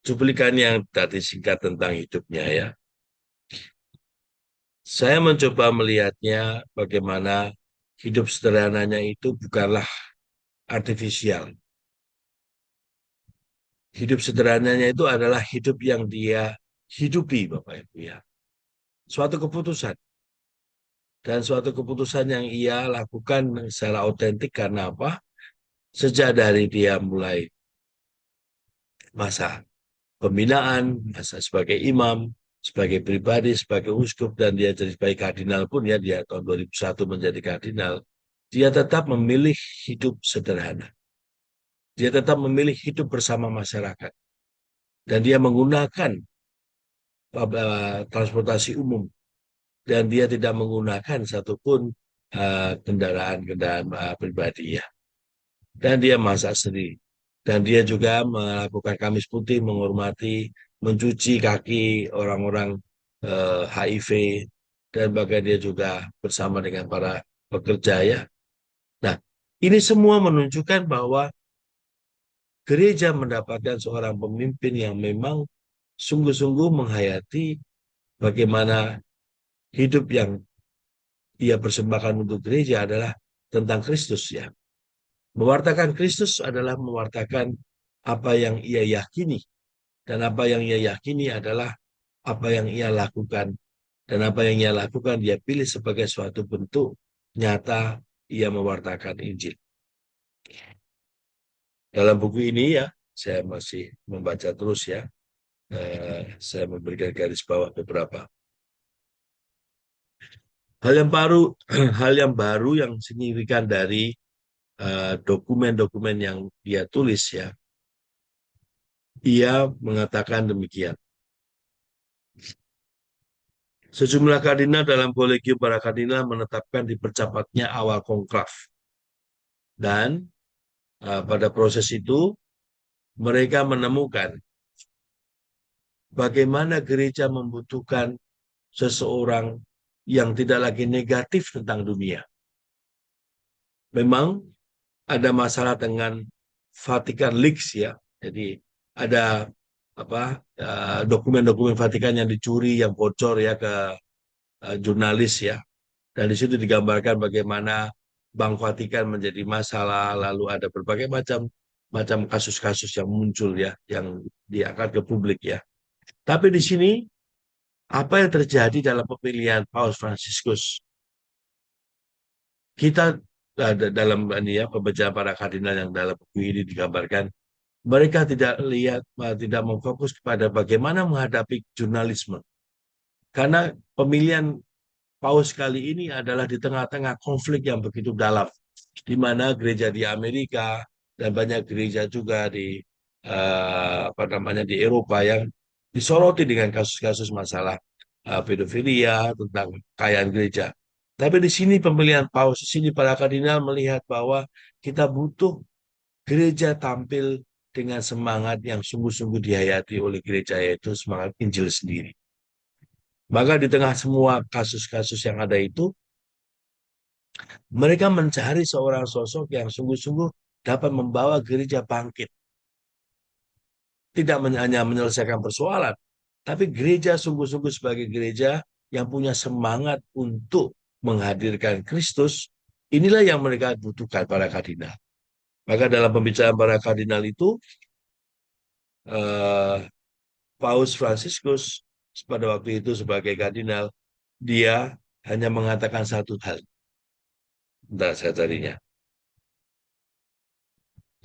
Cuplikan yang tadi singkat tentang hidupnya ya. Saya mencoba melihatnya bagaimana hidup sederhananya itu bukanlah artifisial. Hidup sederhananya itu adalah hidup yang dia hidupi, Bapak Ibu ya. Suatu keputusan. Dan suatu keputusan yang ia lakukan secara otentik karena apa? Sejak dari dia mulai masa pembinaan, masa sebagai imam, sebagai pribadi, sebagai uskup, dan dia jadi sebagai kardinal pun ya, dia tahun 2001 menjadi kardinal, dia tetap memilih hidup sederhana. Dia tetap memilih hidup bersama masyarakat. Dan dia menggunakan transportasi umum. Dan dia tidak menggunakan satupun kendaraan-kendaraan pribadi ya. Dan dia masak sendiri. Dan dia juga melakukan Kamis Putih, menghormati, mencuci kaki orang-orang HIV, dan bahkan dia juga bersama dengan para pekerja ya. Nah, ini semua menunjukkan bahwa gereja mendapatkan seorang pemimpin yang memang sungguh-sungguh menghayati bagaimana hidup yang ia persembahkan untuk gereja adalah tentang Kristus ya. Mewartakan Kristus adalah mewartakan apa yang ia yakini. Dan apa yang ia yakini adalah apa yang ia lakukan. Dan apa yang ia lakukan dia pilih sebagai suatu bentuk nyata ia mewartakan Injil. Dalam buku ini ya, saya masih membaca terus ya. Saya memberikan garis bawah beberapa. Hal yang baru yang signifikan dari dokumen-dokumen yang dia tulis ya, ia mengatakan demikian. Sejumlah kardinal dalam kolegium para kardinal menetapkan dipercepatnya awal konklav. Dan pada proses itu mereka menemukan bagaimana gereja membutuhkan seseorang yang tidak lagi negatif tentang dunia. Memang ada masalah dengan Vatikan Leaks ya. Jadi ada dokumen-dokumen Vatikan yang dicuri, yang bocor ya ke jurnalis ya. Dan di situ digambarkan bagaimana Bank Vatikan menjadi masalah, lalu ada berbagai macam kasus-kasus yang muncul ya, yang diangkat ke publik ya. Tapi di sini apa yang terjadi dalam pemilihan Paus Fransiskus? Kita dalam ini ya, pembacaan para kardinal yang dalam buku ini digambarkan, mereka tidak memfokus kepada bagaimana menghadapi jurnalisme. Karena pemilihan Paus kali ini adalah di tengah-tengah konflik yang begitu dalam, di mana gereja di Amerika dan banyak gereja juga di di Eropa yang disoroti dengan kasus-kasus masalah pedofilia, tentang kekayaan gereja. Tapi di sini pemilihan Paus, di sini para kardinal melihat bahwa kita butuh gereja tampil dengan semangat yang sungguh-sungguh dihayati oleh gereja, yaitu semangat Injil sendiri. Maka di tengah semua kasus-kasus yang ada itu, mereka mencari seorang sosok yang sungguh-sungguh dapat membawa gereja bangkit. Tidak hanya menyelesaikan persoalan, tapi gereja sungguh-sungguh sebagai gereja yang punya semangat untuk menghadirkan Kristus. Inilah yang mereka butuhkan para kardinal. Maka dalam pembicaraan para kardinal itu, Paus Fransiskus pada waktu itu sebagai kardinal, dia hanya mengatakan satu hal. Bentar saya carinya.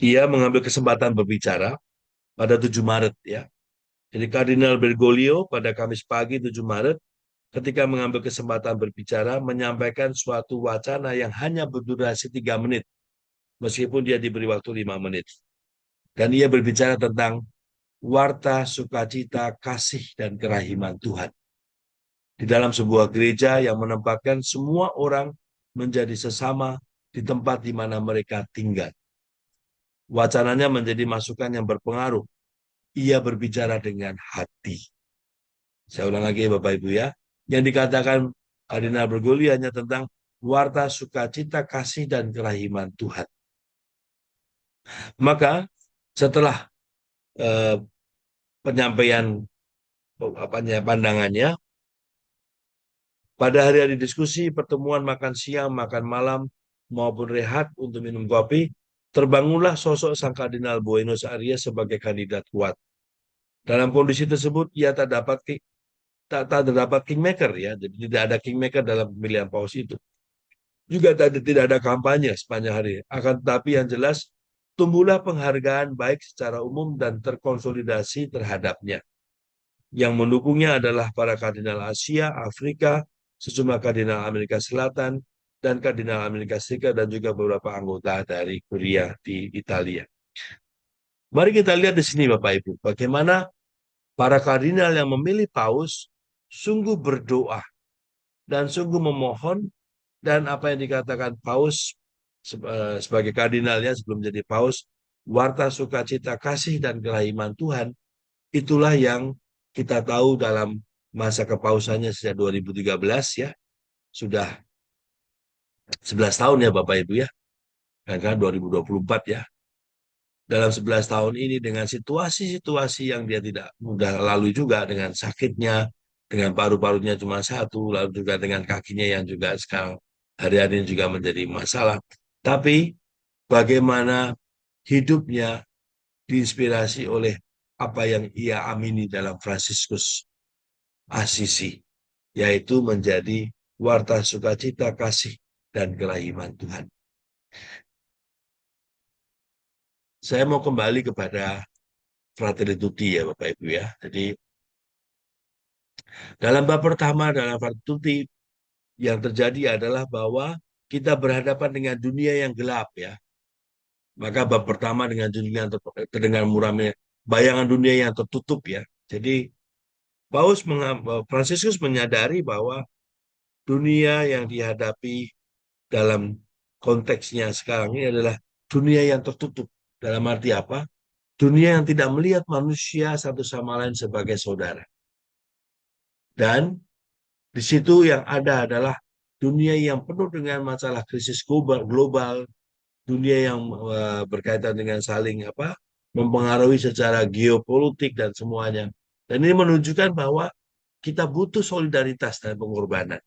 Ia mengambil kesempatan berbicara pada 7 Maret ya. Jadi Kardinal Bergoglio pada Kamis pagi 7 Maret ketika mengambil kesempatan berbicara menyampaikan suatu wacana yang hanya berdurasi 3 menit. Meskipun dia diberi waktu 5 menit. Dan ia berbicara tentang warta sukacita, kasih, dan kerahiman Tuhan. Di dalam sebuah gereja yang menempatkan semua orang menjadi sesama di tempat di mana mereka tinggal. wacananya menjadi masukan yang berpengaruh. Ia berbicara dengan hati. Saya ulang lagi ya Bapak Ibu ya. Yang dikatakan Kardinal Bergoglio hanya tentang warta sukacita, kasih, dan kerahiman Tuhan. Maka setelah penyampaian pandangannya, pada hari-hari diskusi, pertemuan makan siang, makan malam, maupun rehat untuk minum kopi, terbangunlah sosok sang Kardinal Buenos Aires sebagai kandidat kuat. Dalam kondisi tersebut, ia tak terdapat kingmaker ya, jadi tidak ada kingmaker dalam pemilihan paus itu. Juga tidak ada kampanye sepanjang hari. Akan tetapi yang jelas, tumbuhlah penghargaan baik secara umum dan terkonsolidasi terhadapnya. Yang mendukungnya adalah para kardinal Asia, Afrika, sejumlah kardinal Amerika Selatan, dan kardinal Amerika Serikat, dan juga beberapa anggota dari Kuria di Italia. Mari kita lihat di sini Bapak Ibu, bagaimana para kardinal yang memilih paus sungguh berdoa dan sungguh memohon, dan apa yang dikatakan paus sebagai kardinalnya sebelum jadi paus, warta sukacita, kasih, dan kerahiman Tuhan, itulah yang kita tahu dalam masa kepausannya sejak 2013 ya, sudah 11 tahun ya Bapak Ibu ya, kan 2024 ya. Dalam 11 tahun ini dengan situasi-situasi yang dia tidak mudah lalui juga, dengan sakitnya, dengan paru-parunya cuma satu, lalu juga dengan kakinya yang juga sekarang hari-hari ini juga menjadi masalah. Tapi bagaimana hidupnya diinspirasi oleh apa yang ia amini dalam Fransiskus Asisi, yaitu menjadi warta sukacita, kasih, dan kerahiman Tuhan. Saya mau kembali kepada Fratelli Tutti ya Bapak Ibu ya. Jadi dalam bab pertama dalam Fratelli Tutti yang terjadi adalah bahwa kita berhadapan dengan dunia yang gelap ya. Maka bab pertama dengan dunia yang terdengar muramnya, bayangan dunia yang tertutup ya. Jadi Fransiskus menyadari bahwa dunia yang dihadapi dalam konteksnya sekarang ini adalah dunia yang tertutup. Dalam arti apa? Dunia yang tidak melihat manusia satu sama lain sebagai saudara. Dan di situ yang ada adalah dunia yang penuh dengan masalah krisis global, dunia yang berkaitan dengan saling mempengaruhi secara geopolitik dan semuanya. Dan ini menunjukkan bahwa kita butuh solidaritas dan pengorbanan.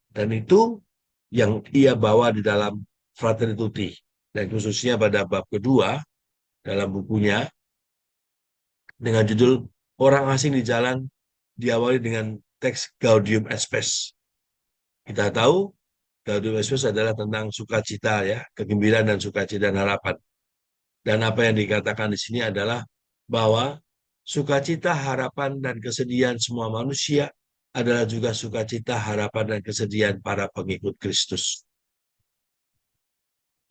Dan itu yang ia bawa di dalam Fratelli Tutti. Dan khususnya pada bab kedua dalam bukunya dengan judul Orang Asing di Jalan, diawali dengan teks Gaudium et Spes. Kita tahu Gaudium et Spes adalah tentang sukacita ya, kegembiraan dan sukacita dan harapan. Dan apa yang dikatakan di sini adalah bahwa sukacita, harapan, dan kesedihan semua manusia adalah juga sukacita, harapan, dan kesedihan para pengikut Kristus.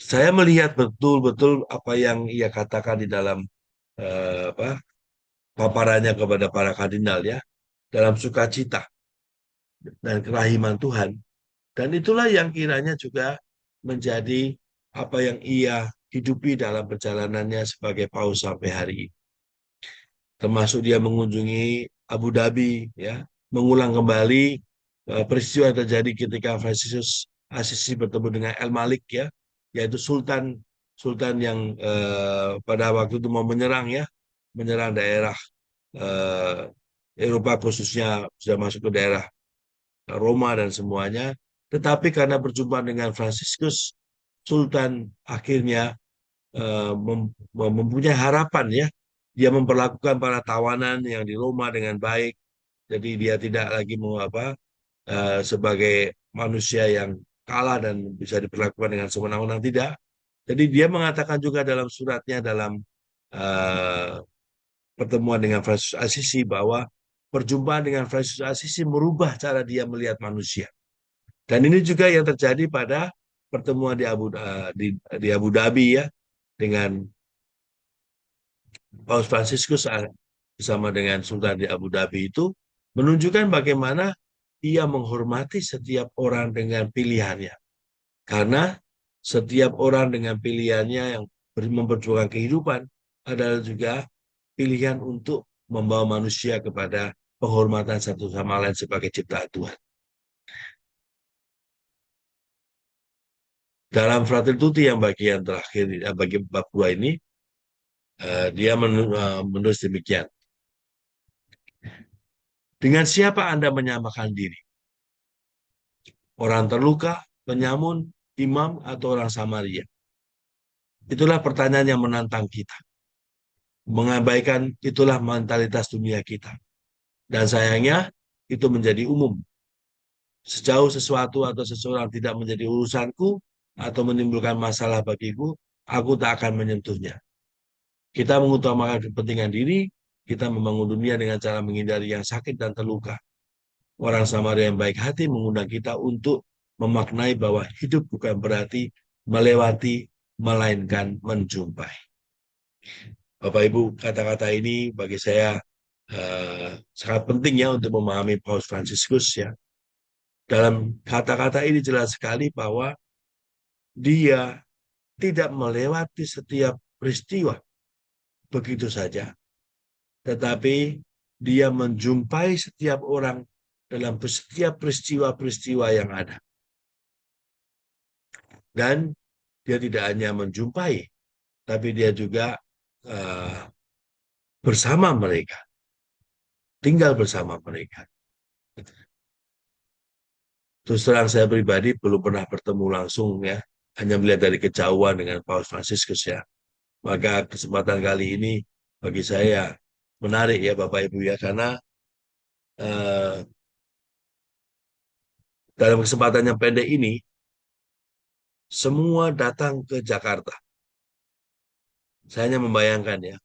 Saya melihat betul-betul apa yang ia katakan di dalam paparannya kepada para kardinal ya, dalam sukacita dan kerahiman Tuhan. Dan itulah yang kiranya juga menjadi apa yang ia hidupi dalam perjalanannya sebagai paus sampai hari ini. Termasuk dia mengunjungi Abu Dhabi ya, mengulang kembali peristiwa yang terjadi ketika Fransiskus Asisi bertemu dengan El Malik ya, yaitu Sultan yang pada waktu itu mau menyerang daerah Eropa, khususnya sudah masuk ke daerah Roma dan semuanya. Tetapi karena berjumpa dengan Fransiskus, Sultan akhirnya mempunyai harapan ya. Dia memperlakukan para tawanan yang di Roma dengan baik. Jadi dia tidak lagi sebagai manusia yang kalah dan bisa diperlakukan dengan sewenang-wenang, tidak. Jadi dia mengatakan juga dalam suratnya dalam pertemuan dengan Fransiskus Asisi bahwa perjumpaan dengan Fransiskus Asisi merubah cara dia melihat manusia. Dan ini juga yang terjadi pada pertemuan di Abu Dhabi ya, dengan Paus Fransiskus bersama dengan Sultan di Abu Dhabi, itu menunjukkan bagaimana ia menghormati setiap orang dengan pilihannya. Karena setiap orang dengan pilihannya yang memperjuangkan kehidupan adalah juga pilihan untuk membawa manusia kepada penghormatan satu sama lain sebagai ciptaan Tuhan. Dalam Fratelli Tutti yang bagian terakhir, bagi bab 2 ini, dia menulis demikian. Dengan siapa Anda menyamakan diri? Orang terluka, penyamun, imam, atau orang Samaria? Itulah pertanyaan yang menantang kita. Mengabaikan itulah mentalitas dunia kita. Dan sayangnya itu menjadi umum. Sejauh sesuatu atau seseorang tidak menjadi urusanku atau menimbulkan masalah bagiku, aku tak akan menyentuhnya. Kita mengutamakan kepentingan diri, kita membangun dunia dengan cara menghindari yang sakit dan terluka. Orang Samaria yang baik hati mengundang kita untuk memaknai bahwa hidup bukan berarti melewati, melainkan menjumpai. Bapak Ibu, kata-kata ini bagi saya sangat penting ya untuk memahami Paus Fransiskus ya. Dalam kata-kata ini jelas sekali bahwa dia tidak melewati setiap peristiwa begitu saja, tetapi dia menjumpai setiap orang dalam setiap peristiwa-peristiwa yang ada. Dan dia tidak hanya menjumpai, tapi dia juga bersama mereka, tinggal bersama mereka. Terus terang saya pribadi belum pernah bertemu langsung ya, hanya melihat dari kejauhan dengan Paus Fransiskus ya. Maka kesempatan kali ini bagi saya menarik ya Bapak Ibu ya, karena dalam kesempatan yang pendek ini semua datang ke Jakarta. Saya hanya membayangkan ya,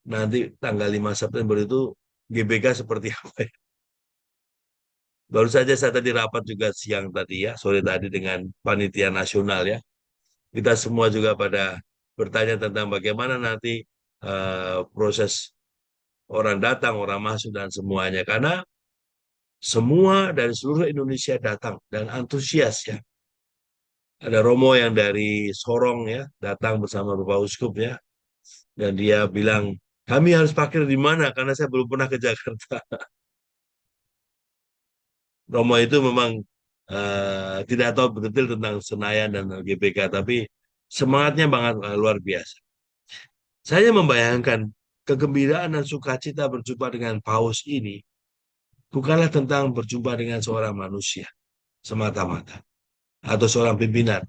nanti tanggal 5 September itu GBK seperti apa ya. Baru saja saya tadi rapat juga siang tadi ya, sore tadi dengan panitia nasional ya. Kita semua juga pada bertanya tentang bagaimana nanti proses orang datang, orang masuk dan semuanya. Karena semua dari seluruh Indonesia datang dan antusias ya. Ada Romo yang dari Sorong ya, datang bersama Bapak Uskup ya. Dan dia bilang, kami harus parkir di mana? Karena saya belum pernah ke Jakarta. Romo itu memang tidak tahu betul tentang Senayan dan GBK, tapi semangatnya banget luar biasa. Saya membayangkan kegembiraan dan sukacita berjumpa dengan Paus ini bukanlah tentang berjumpa dengan seorang manusia semata-mata atau seorang pimpinan,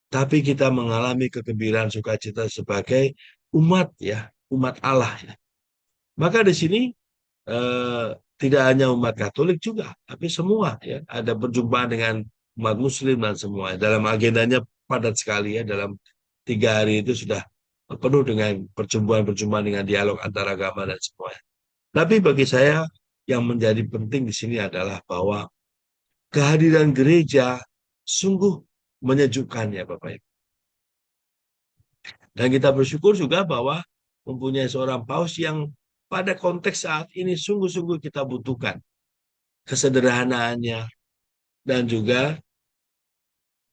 tapi kita mengalami kegembiraan sukacita sebagai umat ya, umat Allah ya. Maka di sini tidak hanya umat Katolik juga, tapi semua ya, ada perjumpaan dengan umat Muslim dan semua. Dalam agendanya padat sekali ya, dalam 3 hari itu sudah penuh dengan perjumpaan-perjumpaan dengan dialog antara agama dan semuanya. Tapi bagi saya yang menjadi penting di sini adalah bahwa kehadiran gereja sungguh menyejukkan ya Bapak Ibu. Dan kita bersyukur juga bahwa mempunyai seorang paus yang pada konteks saat ini sungguh-sungguh kita butuhkan. Kesederhanaannya dan juga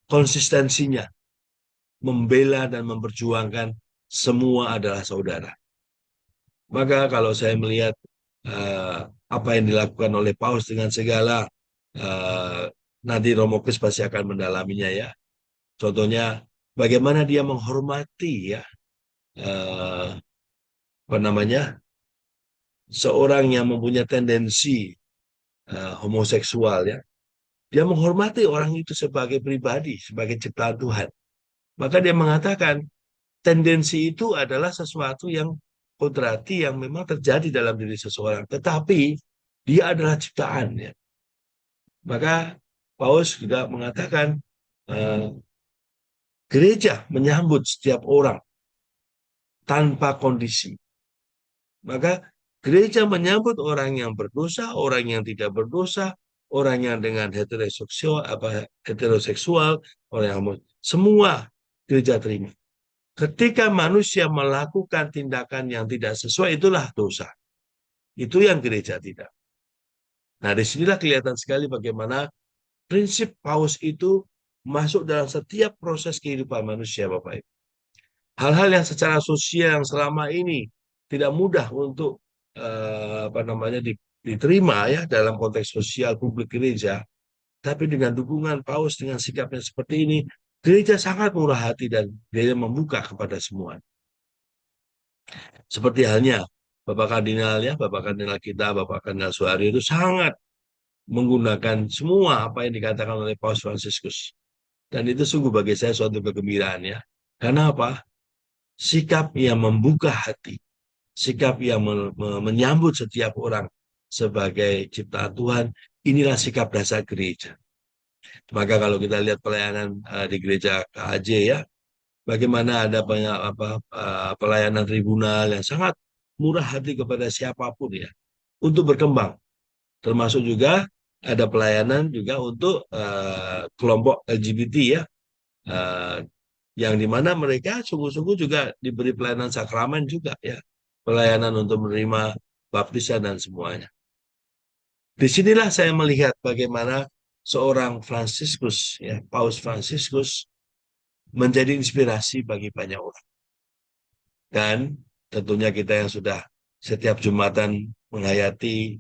konsistensinya. Membela dan memperjuangkan semua adalah saudara. Maka kalau saya melihat apa yang dilakukan oleh Paus dengan segala nanti Romo Kris pasti akan mendalaminya ya. Contohnya bagaimana dia menghormati ya seorang yang mempunyai tendensi homoseksual ya. Dia menghormati orang itu sebagai pribadi, sebagai ciptaan Tuhan. Maka dia mengatakan tendensi itu adalah sesuatu yang kodrati yang memang terjadi dalam diri seseorang. Tetapi dia adalah ciptaan ya. Maka Paus juga mengatakan gereja menyambut setiap orang tanpa kondisi. Maka gereja menyambut orang yang berdosa, orang yang tidak berdosa, orang yang dengan heteroseksual, orang yang semua gereja terima. Ketika manusia melakukan tindakan yang tidak sesuai, itulah dosa. Itu yang gereja tidak. Nah, disinilah kelihatan sekali bagaimana prinsip Paus itu masuk dalam setiap proses kehidupan manusia, Bapak Ibu. hal-hal yang secara sosial yang selama ini tidak mudah untuk apa namanya diterima ya dalam konteks sosial publik gereja, tapi dengan dukungan Paus dengan sikapnya seperti ini, gereja sangat murah hati dan gereja membuka kepada semua. Seperti halnya Bapak Kardinal ya, Bapak Kardinal kita, Bapak Kardinal Suharyo itu sangat menggunakan semua apa yang dikatakan oleh Paus Fransiskus. Dan itu sungguh bagi saya suatu kegembiraan ya. Karena apa? Sikap yang membuka hati, sikap yang menyambut setiap orang sebagai ciptaan Tuhan, inilah sikap dasar gereja. Maka kalau kita lihat pelayanan di gereja KAJ ya, bagaimana ada banyak pelayanan tribunal yang sangat murah hati kepada siapapun ya, untuk berkembang. Termasuk juga ada pelayanan juga untuk kelompok LGBT ya, uh, yang dimana mereka sungguh-sungguh juga diberi pelayanan sakramen juga ya, pelayanan untuk menerima baptisan dan semuanya. Disinilah saya melihat bagaimana seorang Fransiskus ya, Paus Fransiskus menjadi inspirasi bagi banyak orang. Dan tentunya kita yang sudah setiap Jumatan menghayati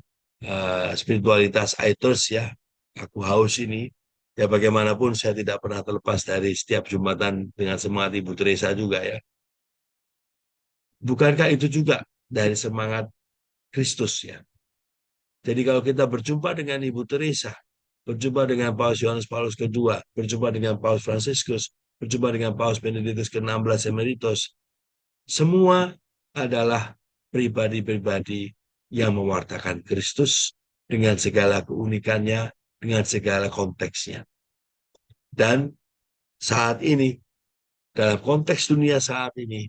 spiritualitas Aethers ya, aku haus ini, ya bagaimanapun saya tidak pernah terlepas dari setiap Jumatan dengan semangat Ibu Teresa juga ya. Bukankah itu juga dari semangat Kristus ya? Jadi kalau kita berjumpa dengan Ibu Teresa, berjumpa dengan Paus Yohanes Paulus II, berjumpa dengan Paus Fransiskus, berjumpa dengan Paus Benediktus ke-16 Emeritus, semua adalah pribadi-pribadi yang mewartakan Kristus dengan segala keunikannya, dengan segala konteksnya. Dan saat ini, dalam konteks dunia saat ini,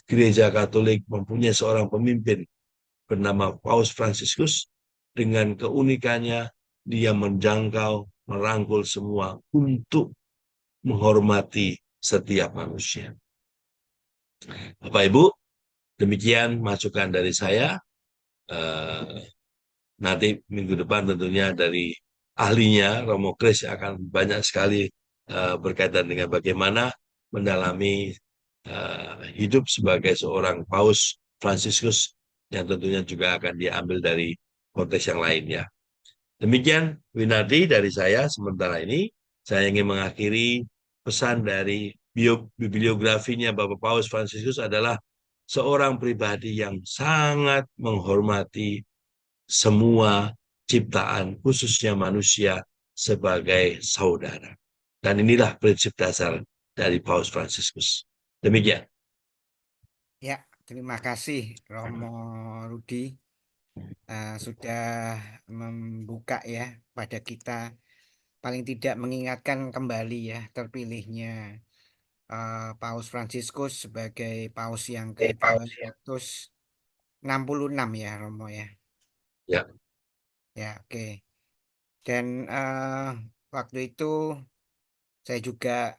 Gereja Katolik mempunyai seorang pemimpin bernama Paus Fransiskus. Dengan keunikannya, dia menjangkau, merangkul semua untuk menghormati setiap manusia. Bapak Ibu, demikian masukan dari saya. Nanti minggu depan tentunya dari ahlinya, Romo Kris akan banyak sekali berkaitan dengan bagaimana mendalami hidup sebagai seorang Paus Fransiskus yang tentunya juga akan diambil dari konteks yang lainnya. Demikian Winardi dari saya sementara ini. Saya ingin mengakhiri pesan dari bibliografinya Bapak Paus Fransiskus adalah seorang pribadi yang sangat menghormati semua ciptaan, khususnya manusia, sebagai saudara. Dan inilah prinsip dasar dari Paus Fransiskus. Demikian. Ya, terima kasih Romo Rudi sudah membuka ya pada kita, paling tidak mengingatkan kembali ya terpilihnya Paus Fransiskus sebagai Paus yang ke-266 ya Romo ya. Ya. Ya, oke. Dan waktu itu saya juga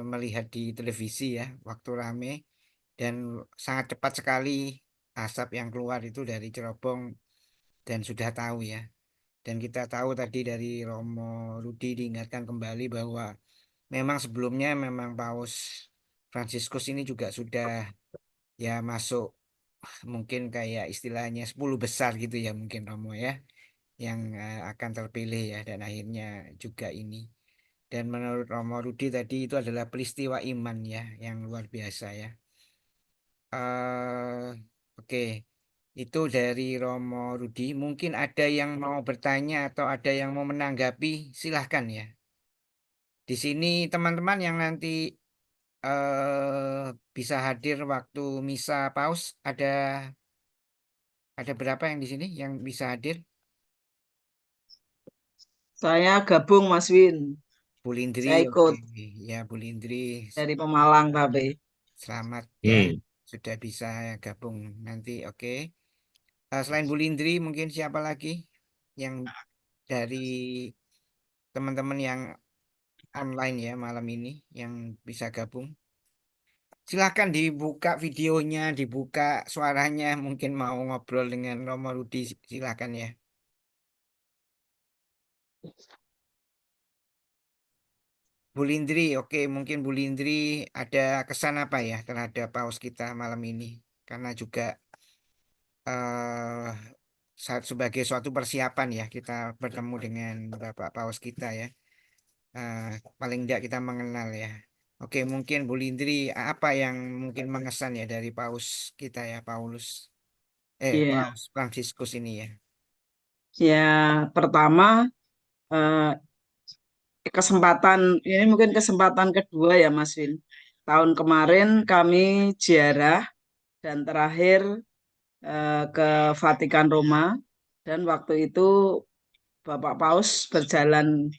melihat di televisi ya waktu rame, dan sangat cepat sekali asap yang keluar itu dari cerobong, dan sudah tahu ya. Dan kita tahu tadi dari Romo Rudi diingatkan kembali bahwa memang sebelumnya memang Paus Fransiskus ini juga sudah ya masuk mungkin kayak istilahnya 10 besar gitu ya mungkin Romo ya, yang akan terpilih ya, dan akhirnya juga ini. Dan menurut Romo Rudi tadi itu adalah peristiwa iman ya yang luar biasa ya. Oke, itu dari Romo Rudi. Mungkin ada yang mau bertanya atau ada yang mau menanggapi, silahkan ya. Di sini teman-teman yang nanti bisa hadir waktu misa paus, ada berapa yang di sini yang bisa hadir? Saya gabung Mas Win. Bu Lindri, Saya ikut oke. Ya, Bu Lindri, dari Pemalang, Babe. selamat ya, sudah bisa gabung nanti, oke. Selain Bu Lindri, mungkin siapa lagi yang dari teman-teman yang online ya malam ini yang bisa gabung? Silahkan dibuka videonya, dibuka suaranya, mungkin mau ngobrol dengan Romo Rudi, silahkan ya. Bu Lindri, oke, mungkin Bu Lindri ada kesan apa ya terhadap paus kita malam ini? Karena juga eh sebagai suatu persiapan ya kita bertemu dengan Bapak Paus kita ya. Eh, paling tidak kita mengenal ya. Oke, mungkin Bu Lindri apa yang mungkin mengesan ya dari Paus kita ya, Iya, Paus Fransiskus ini ya. ya pertama eh, kesempatan ini mungkin kesempatan kedua ya Mas Win. Tahun kemarin kami ziarah dan terakhir ke Vatikan Roma dan waktu itu Bapak Paus berjalan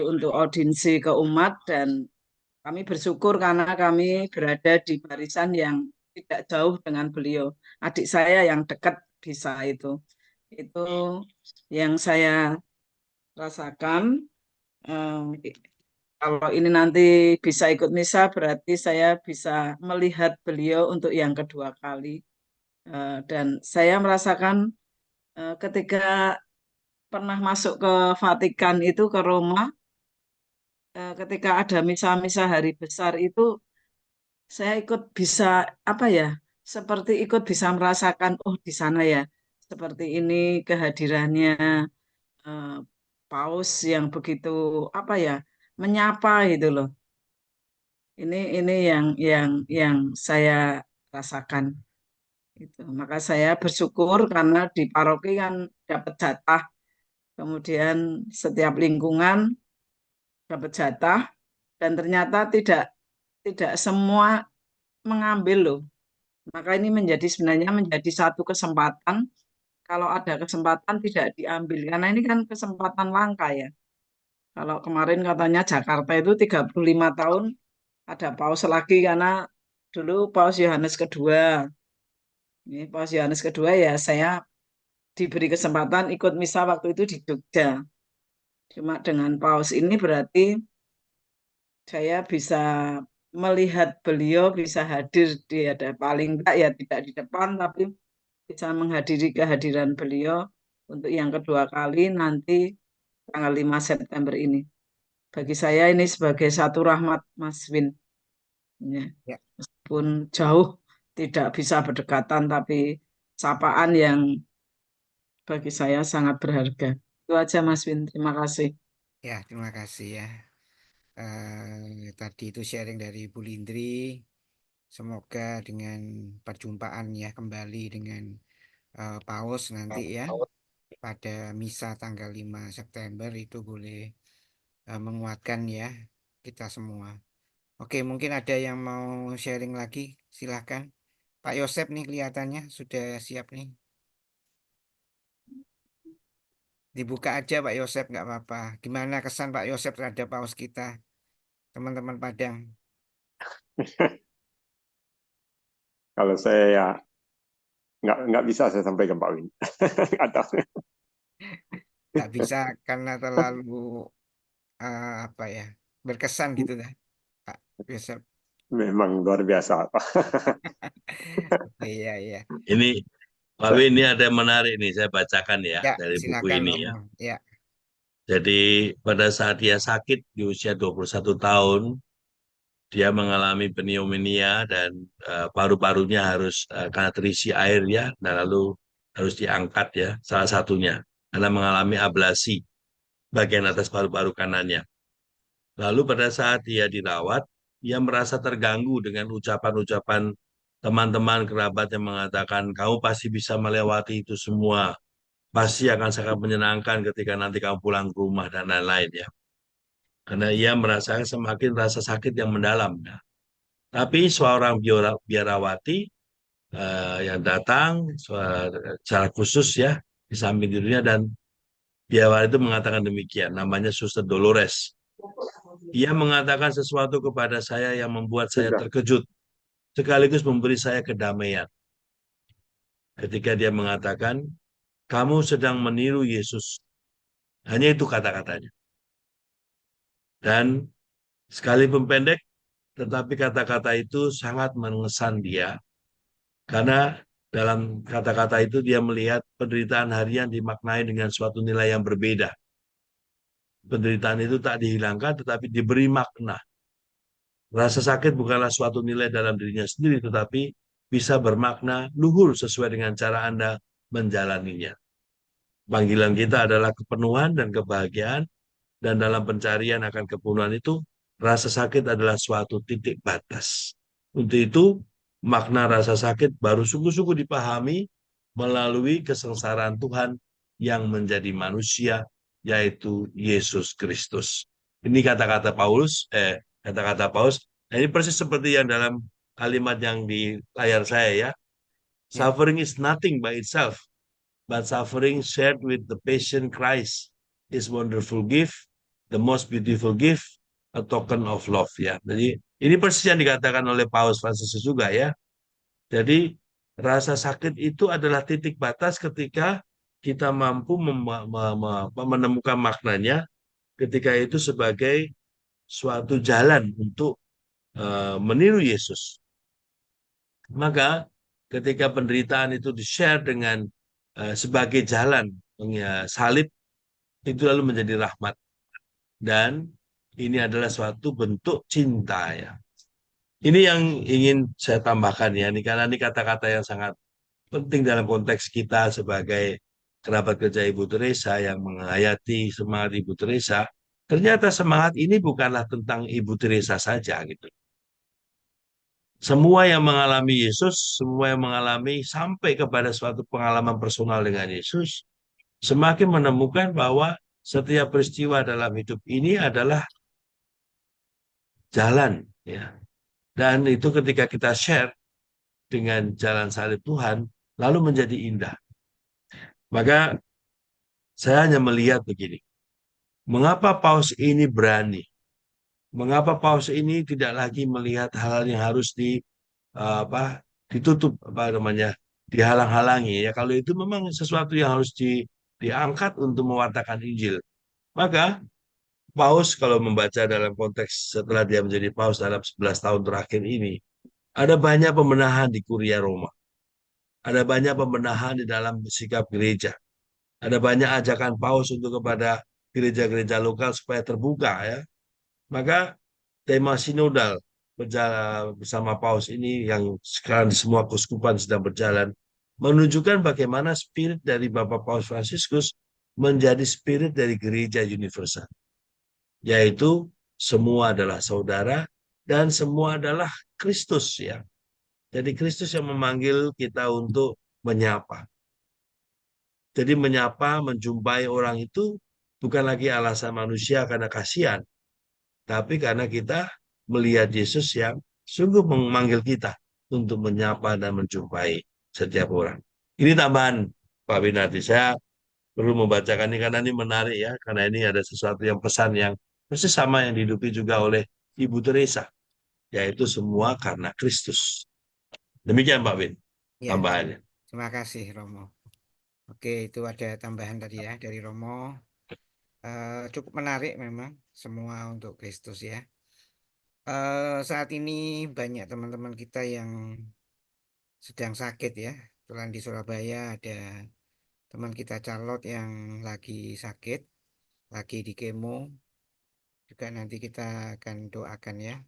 untuk audiensi ke umat dan kami bersyukur karena kami berada di barisan yang tidak jauh dengan beliau. Adik saya yang dekat bisa itu. Itu yang saya rasakan. Eh, Kalau ini nanti bisa ikut misa, berarti saya bisa melihat beliau untuk yang kedua kali. Dan saya merasakan ketika pernah masuk ke Vatikan itu ke Roma, ketika ada misa-misa hari besar itu, saya ikut bisa apa ya, seperti ikut bisa merasakan, oh di sana ya, seperti ini kehadirannya eh, Paus yang begitu apa ya, menyapa gitu loh. Ini yang saya rasakan itu. Maka saya bersyukur karena di paroki kan dapat jatah, kemudian setiap lingkungan dapat jatah dan ternyata tidak semua mengambil loh. Maka ini sebenarnya menjadi satu kesempatan kalau ada kesempatan tidak diambil karena ini kan kesempatan langka ya. Kalau kemarin katanya Jakarta itu 35 tahun ada paus lagi karena dulu Paus Yohanes kedua. Ini Paus Yohanes kedua ya saya diberi kesempatan ikut misa waktu itu di Jogja. Cuma dengan paus ini berarti saya bisa melihat beliau, bisa hadir di ada paling enggak ya tidak di depan, tapi bisa menghadiri kehadiran beliau untuk yang kedua kali nanti tanggal 5 September ini. Bagi saya ini sebagai satu rahmat Mas Win. Ya, Ya, meskipun jauh tidak bisa berdekatan, tapi sapaan yang bagi saya sangat berharga. Itu aja Mas Win, terima kasih. ya, terima kasih ya. Tadi itu sharing dari Bu Lindri. Semoga dengan perjumpaan ya kembali dengan Paus nanti ya pada misa tanggal 5 September itu boleh menguatkan ya kita semua. Oke, mungkin ada yang mau sharing lagi, silahkan. Pak Yosep nih kelihatannya sudah siap nih. Dibuka aja Pak Yosep nggak apa-apa. Gimana kesan Pak Yosep terhadap Paus kita, teman-teman Padang? Kalau saya ya nggak bisa saya sampaikan Pak Win. Atau Nggak bisa karena terlalu apa ya berkesan gitu dah Pak Yosep. memang luar biasa Pak. Iya iya. Ini Pak Wi, ini ada yang menarik nih, saya bacakan ya Ya dari buku silakan ini ya. ngomong. Ya Jadi pada saat dia sakit di usia 21 tahun, dia mengalami pneumonia dan paru-parunya harus karena terisi air ya, dan lalu harus diangkat ya, salah satunya karena mengalami ablasi bagian atas paru-paru kanannya. Lalu pada saat dia dirawat, dia merasa terganggu dengan ucapan-ucapan teman-teman kerabat yang mengatakan, kamu pasti bisa melewati itu semua, pasti akan sangat menyenangkan ketika nanti kamu pulang ke rumah dan lain-lain ya. Karena ia merasakan semakin rasa sakit yang mendalam. Ya. Tapi seorang biarawati yang datang secara khusus ya di samping dirinya dan biarawati itu mengatakan demikian, namanya Suster Dolores. Ia mengatakan sesuatu kepada saya yang membuat saya Sudah. terkejut, sekaligus memberi saya kedamaian. Ketika dia mengatakan, kamu sedang meniru Yesus. Hanya itu kata-katanya. Dan sekalipun pendek, tetapi kata-kata itu sangat mengesan dia. Karena dalam kata-kata itu dia melihat penderitaan harian dimaknai dengan suatu nilai yang berbeda. penderitaan itu tak dihilangkan, tetapi diberi makna. Rasa sakit bukanlah suatu nilai dalam dirinya sendiri, tetapi bisa bermakna luhur sesuai dengan cara Anda menjalaninya. Panggilan kita adalah kepenuhan dan kebahagiaan, dan dalam pencarian akan kepenuhan itu, rasa sakit adalah suatu titik batas. Untuk itu, makna rasa sakit baru sungguh-sungguh dipahami melalui kesengsaraan Tuhan yang menjadi manusia, yaitu Yesus Kristus. Ini kata-kata Paulus. Nah, ini persis seperti yang dalam kalimat yang di layar saya ya. Suffering is nothing by itself, but suffering shared with the patient Christ is wonderful gift, the most beautiful gift, a token of love ya. Jadi ini persis yang dikatakan oleh Paus Fransiskus juga ya. Jadi rasa sakit itu adalah titik batas ketika kita mampu menemukan maknanya, ketika itu sebagai suatu jalan untuk meniru Yesus. Maka ketika penderitaan itu di-share dengan sebagai jalan salib, itu lalu menjadi rahmat. Dan ini adalah suatu bentuk cinta ya. Ini yang ingin saya tambahkan ya, karena ini kata-kata yang sangat penting dalam konteks kita sebagai kerabat kerja Ibu Teresa yang menghayati semangat Ibu Teresa. Ternyata semangat ini bukanlah tentang Ibu Teresa saja gitu. Semua yang mengalami Yesus, semua yang mengalami sampai kepada suatu pengalaman personal dengan Yesus, semakin menemukan bahwa setiap peristiwa dalam hidup ini adalah jalan ya. Dan itu ketika kita share dengan jalan salib Tuhan, lalu menjadi indah. Maka saya hanya melihat begini. Mengapa Paus ini berani? Mengapa Paus ini tidak lagi melihat hal yang harus ditutup, dihalang-halangi ya. Kalau itu memang sesuatu yang harus diangkat untuk mewartakan Injil. Maka Paus kalau membaca dalam konteks setelah dia menjadi Paus dalam 11 tahun terakhir ini, ada banyak pembenahan di Kuria Roma. Ada banyak pembenahan di dalam sikap gereja. Ada banyak ajakan Paus untuk kepada gereja-gereja lokal supaya terbuka ya. Maka tema sinodal bersama Paus ini yang sekarang di semua keuskupan sedang berjalan menunjukkan bagaimana spirit dari Bapak Paus Fransiskus menjadi spirit dari gereja universal. Yaitu semua adalah saudara dan semua adalah Kristus ya. Jadi Kristus yang memanggil kita untuk menyapa. Jadi menyapa, menjumpai orang itu bukan lagi alasan manusia karena kasihan, tapi karena kita melihat Yesus yang sungguh memanggil kita untuk menyapa dan menjumpai setiap orang. Ini tambahan Pak Winardi. Saya perlu membacakan ini karena ini menarik ya, karena ini ada sesuatu yang pesan yang persis sama yang dihidupi juga oleh Ibu Teresa, yaitu semua karena Kristus. Demikian Pak Win, Ya, tambahannya. terima kasih Romo. Oke, itu ada tambahan tadi ya dari Romo. Cukup menarik memang semua untuk Kristus ya. Saat ini banyak teman-teman kita yang sedang sakit ya. Kebetulan di Surabaya ada teman kita Charlotte yang lagi sakit, lagi di kemo. Juga nanti kita akan doakan ya.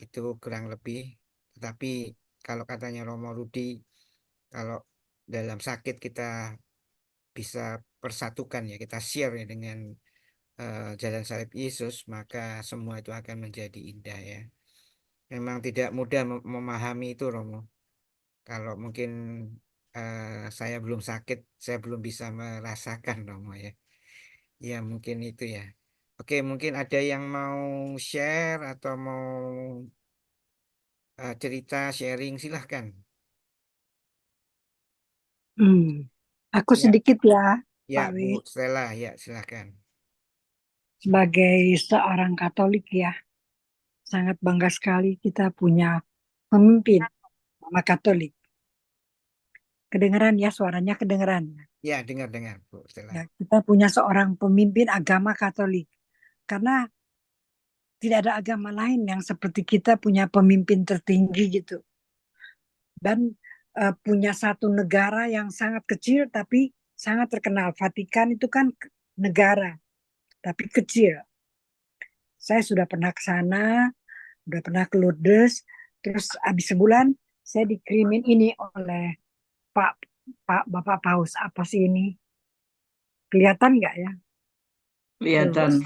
Itu kurang lebih. Tetapi kalau katanya Romo Rudi, kalau dalam sakit kita bisa persatukan ya, kita share ya dengan jalan salib Yesus, maka semua itu akan menjadi indah ya. Memang tidak mudah memahami itu Romo. Kalau mungkin saya belum sakit, saya belum bisa merasakan Romo ya. Ya mungkin itu ya. Oke, mungkin ada yang mau share atau mau cerita sharing, silahkan. Aku Ya, sedikit ya, ya Pak Bu W. Stella, ya silahkan. Sebagai seorang Katolik ya, sangat bangga sekali kita punya pemimpin Mama Katolik. Kedengeran ya, suaranya kedengeran. Ya, dengar Bu Stella. Ya, kita punya seorang pemimpin agama Katolik. Karena tidak ada agama lain yang seperti kita punya pemimpin tertinggi gitu. Dan punya satu negara yang sangat kecil tapi sangat terkenal. Vatikan itu kan negara, tapi kecil. Saya sudah pernah ke sana, udah pernah ke Lourdes, terus habis sebulan saya dikirimin ini oleh Pak Bapak Paus. Apa sih ini? Kelihatan nggak ya? Kelihatan.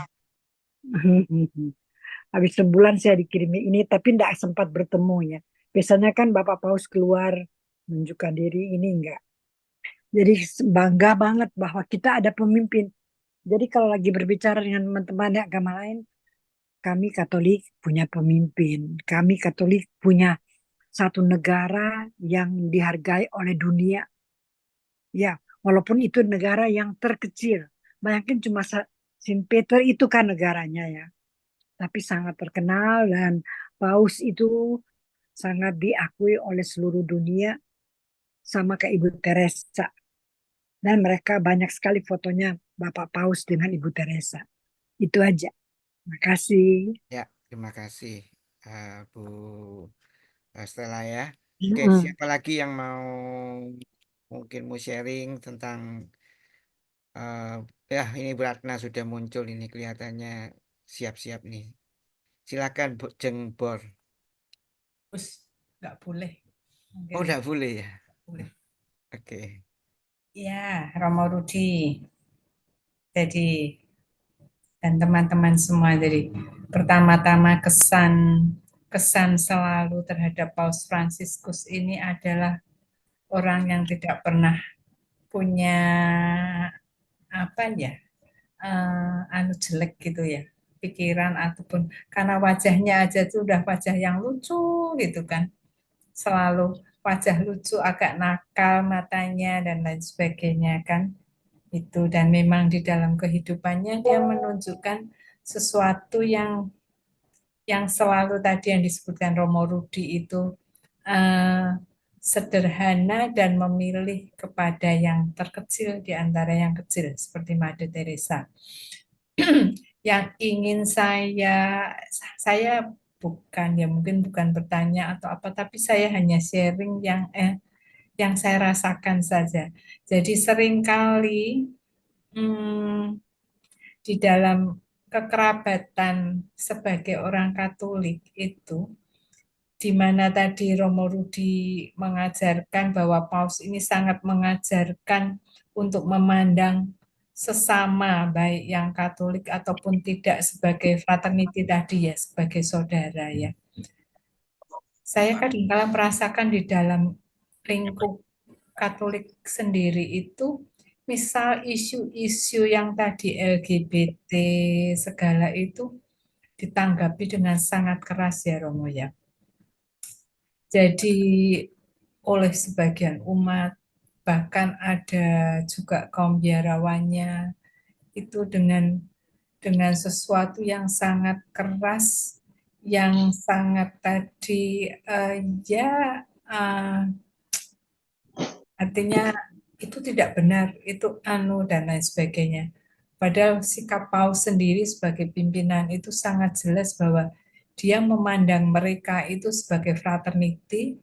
Habis sebulan saya dikirimin ini, tapi tidak sempat bertemu ya. Biasanya kan Bapak Paus keluar menunjukkan diri, ini enggak. Jadi bangga banget bahwa kita ada pemimpin. Jadi kalau lagi berbicara dengan teman-teman agama lain, kami Katolik punya pemimpin. Kami Katolik punya satu negara yang dihargai oleh dunia. Ya, walaupun itu negara yang terkecil. Bayangkan cuma Saint Peter itu kan negaranya ya. Tapi sangat terkenal dan Paus itu sangat diakui oleh seluruh dunia sama kayak Ibu Teresa. Dan mereka banyak sekali fotonya Bapak Paus dengan Ibu Teresa. Itu aja. Terima kasih. Ya, terima kasih Bu Stella ya. Oke, Mm-mm. siapa lagi yang mungkin mau sharing tentang ya ini Bu Ratna sudah muncul ini kelihatannya siap-siap nih. Silakan Bu Jeng Bor. Nggak boleh. Oh, enggak boleh ya. Boleh. Oke. Ya, Romo Rudi. Jadi, dan teman-teman semua, jadi pertama-tama kesan selalu terhadap Paus Fransiskus ini adalah orang yang tidak pernah punya apa ya, anu jelek gitu ya, pikiran ataupun karena wajahnya aja tuh udah wajah yang lucu gitu kan, selalu wajah lucu, agak nakal matanya dan lain sebagainya kan itu. Dan memang di dalam kehidupannya dia menunjukkan sesuatu yang selalu tadi yang disebutkan Romo Rudi itu sederhana dan memilih kepada yang terkecil di antara yang kecil seperti Mother Teresa. Yang ingin saya bukan ya mungkin bukan bertanya atau apa, tapi saya hanya sharing yang saya rasakan saja. Jadi seringkali di dalam kekerabatan sebagai orang Katolik itu, di mana tadi Romo Rudi mengajarkan bahwa Paus ini sangat mengajarkan untuk memandang sesama, baik yang Katolik ataupun tidak, sebagai fraternity tadi ya, sebagai saudara ya. Saya kadang-kadang merasakan di dalam lingkup Katolik sendiri itu, misal isu-isu yang tadi LGBT segala itu ditanggapi dengan sangat keras ya Romo ya. Jadi oleh sebagian umat, bahkan ada juga kaum biarawannya, itu dengan sesuatu yang sangat keras, yang sangat tadi artinya itu tidak benar, itu dan lain sebagainya. Padahal sikap Paus sendiri sebagai pimpinan itu sangat jelas bahwa dia memandang mereka itu sebagai fraternity,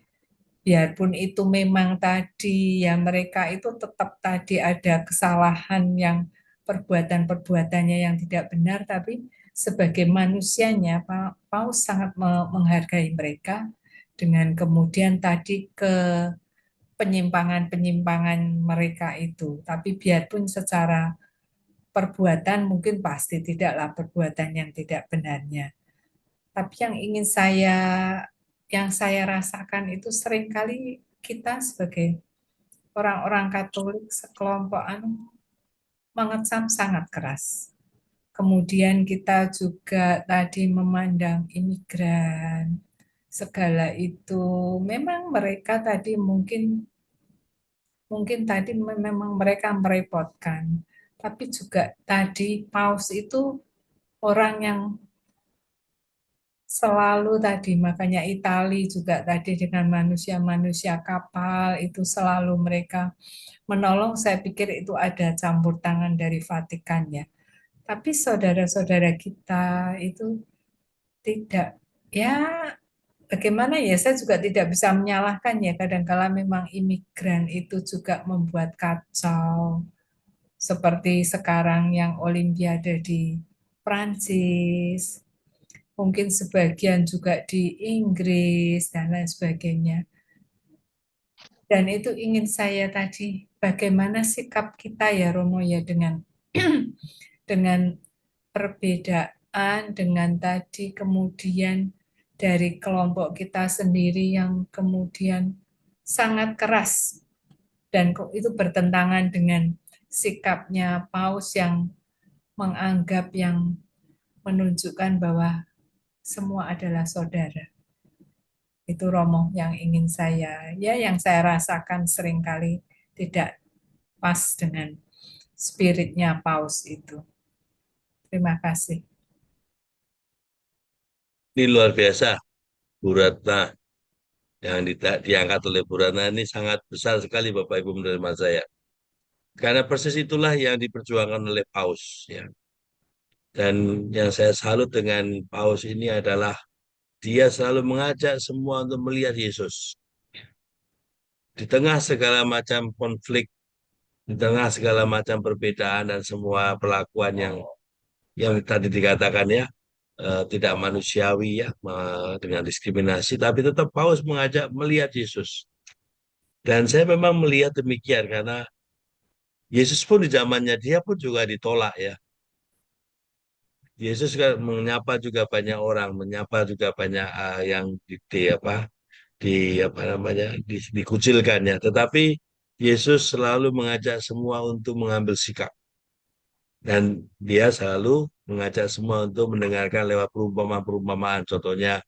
biarpun itu memang tadi ya mereka itu tetap tadi ada kesalahan yang perbuatan-perbuatannya yang tidak benar, tapi sebagai manusianya Paus sangat menghargai mereka dengan kemudian tadi penyimpangan-penyimpangan mereka itu. Tapi biarpun secara perbuatan mungkin pasti tidaklah perbuatan yang tidak benarnya. Tapi yang saya rasakan itu seringkali kita sebagai orang-orang Katolik sekelompok mengecam sangat keras. Kemudian kita juga tadi memandang imigran, segala itu memang mereka tadi mungkin tadi memang mereka merepotkan, tapi juga tadi Paus itu orang yang selalu tadi, makanya Itali juga tadi dengan manusia-manusia kapal itu selalu mereka menolong. Saya pikir itu ada campur tangan dari Vatikan ya. Tapi saudara-saudara kita itu tidak, ya bagaimana ya, saya juga tidak bisa menyalahkan ya, kadang-kala memang imigran itu juga membuat kacau, seperti sekarang yang Olimpiade di Prancis, mungkin sebagian juga di Inggris dan lain sebagainya. Dan itu ingin saya tadi, bagaimana sikap kita ya Romo ya dengan dengan perbedaan, dengan tadi kemudian dari kelompok kita sendiri yang kemudian sangat keras dan itu bertentangan dengan sikapnya Paus yang menganggap yang menunjukkan bahwa semua adalah saudara. Itu Romo yang ingin yang saya rasakan seringkali tidak pas dengan spiritnya Paus itu. Terima kasih. Ini luar biasa, Bu Ratna. Yang diangkat oleh Bu Ratna ini sangat besar sekali Bapak Ibu menerima saya. Karena persis itulah yang diperjuangkan oleh Paus. Ya. Dan yang saya salut dengan Paus ini adalah dia selalu mengajak semua untuk melihat Yesus. Di tengah segala macam konflik, di tengah segala macam perbedaan dan semua perlakuan yang tadi dikatakan ya, tidak manusiawi ya, dengan diskriminasi, tapi tetap Paus mengajak melihat Yesus. Dan saya memang melihat demikian karena Yesus pun di zamannya dia pun juga ditolak ya. Yesus kan menyapa juga banyak orang, menyapa juga banyak yang dikucilkan ya. Tetapi Yesus selalu mengajak semua untuk mengambil sikap. Dan dia selalu mengajak semua untuk mendengarkan lewat perumpamaan-perumpamaan. Contohnya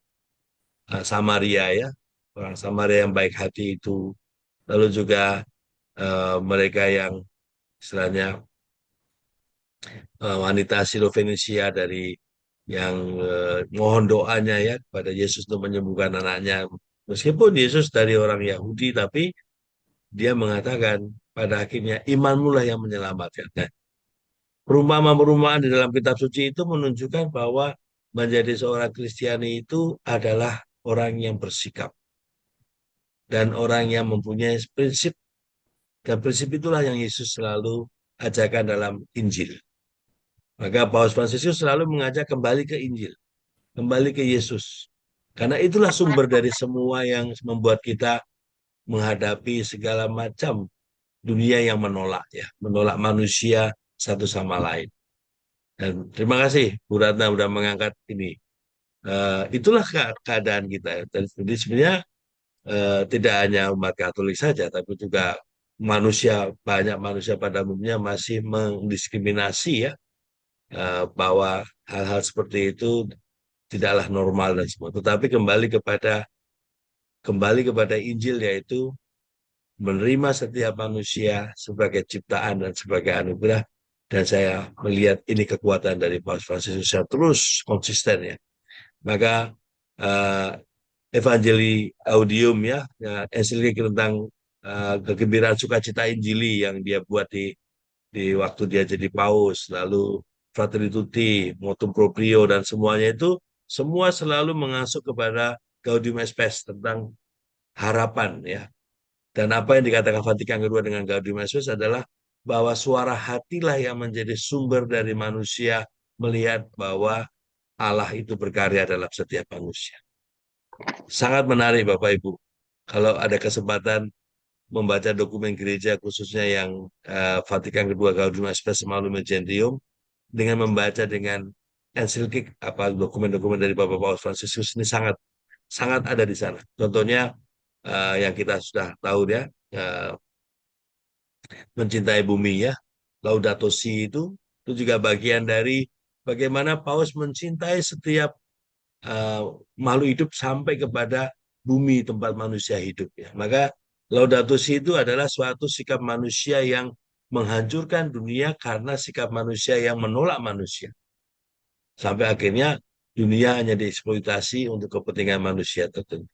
Samaria ya, orang Samaria yang baik hati itu. Lalu juga mereka yang istilahnya wanita Sirofenisia dari yang mohon doanya ya kepada Yesus untuk menyembuhkan anaknya. Meskipun Yesus dari orang Yahudi, tapi dia mengatakan pada akhirnya imanmu lah yang menyelamatkan. Nah, perumpamaan-perumpamaan di dalam kitab suci itu menunjukkan bahwa menjadi seorang Kristiani itu adalah orang yang bersikap dan orang yang mempunyai prinsip, dan prinsip itulah yang Yesus selalu ajarkan dalam Injil. Maka Paus Fransisius selalu mengajak kembali ke Injil, kembali ke Yesus. Karena itulah sumber dari semua yang membuat kita menghadapi segala macam dunia yang menolak ya, menolak manusia satu sama lain. Dan terima kasih Bu Ratna sudah mengangkat ini. Itulah keadaan kita. Jadi sebenarnya tidak hanya umat Katolik saja, tapi juga banyak manusia pada umumnya masih mendiskriminasi ya, bahwa hal-hal seperti itu tidaklah normal dan semua. Tetapi kembali kepada Injil, yaitu menerima setiap manusia sebagai ciptaan dan sebagai anugerah. Dan saya melihat ini kekuatan dari Paus Fransisius yang terus konsisten ya. Maka Evangelii Gaudium ya, ensiklik tentang kegembiraan sukacita Injili yang dia buat di waktu dia jadi paus, lalu Fratelli Tutti, Motum Proprio dan semuanya itu semua selalu mengasuk kepada Gaudium et Spes tentang harapan ya. Dan apa yang dikatakan Vatikan kedua dengan Gaudium et Spes adalah bahwa suara hatilah yang menjadi sumber dari manusia melihat bahwa Allah itu berkarya dalam setiap manusia. Sangat menarik Bapak Ibu. Kalau ada kesempatan membaca dokumen gereja khususnya yang Vatikan kedua Gaudium et Spes Magnum et Gentium, dengan membaca dengan ensiklik dokumen-dokumen dari Bapak Paus Fransisius ini sangat sangat ada di sana. Contohnya yang kita sudah tahu ya, mencintai bumi ya, Laudato Si itu juga bagian dari bagaimana Paus mencintai setiap makhluk hidup sampai kepada bumi tempat manusia hidup ya. Maka Laudato Si itu adalah suatu sikap manusia yang menghancurkan dunia karena sikap manusia yang menolak manusia. Sampai akhirnya dunia hanya dieksploitasi untuk kepentingan manusia tertentu.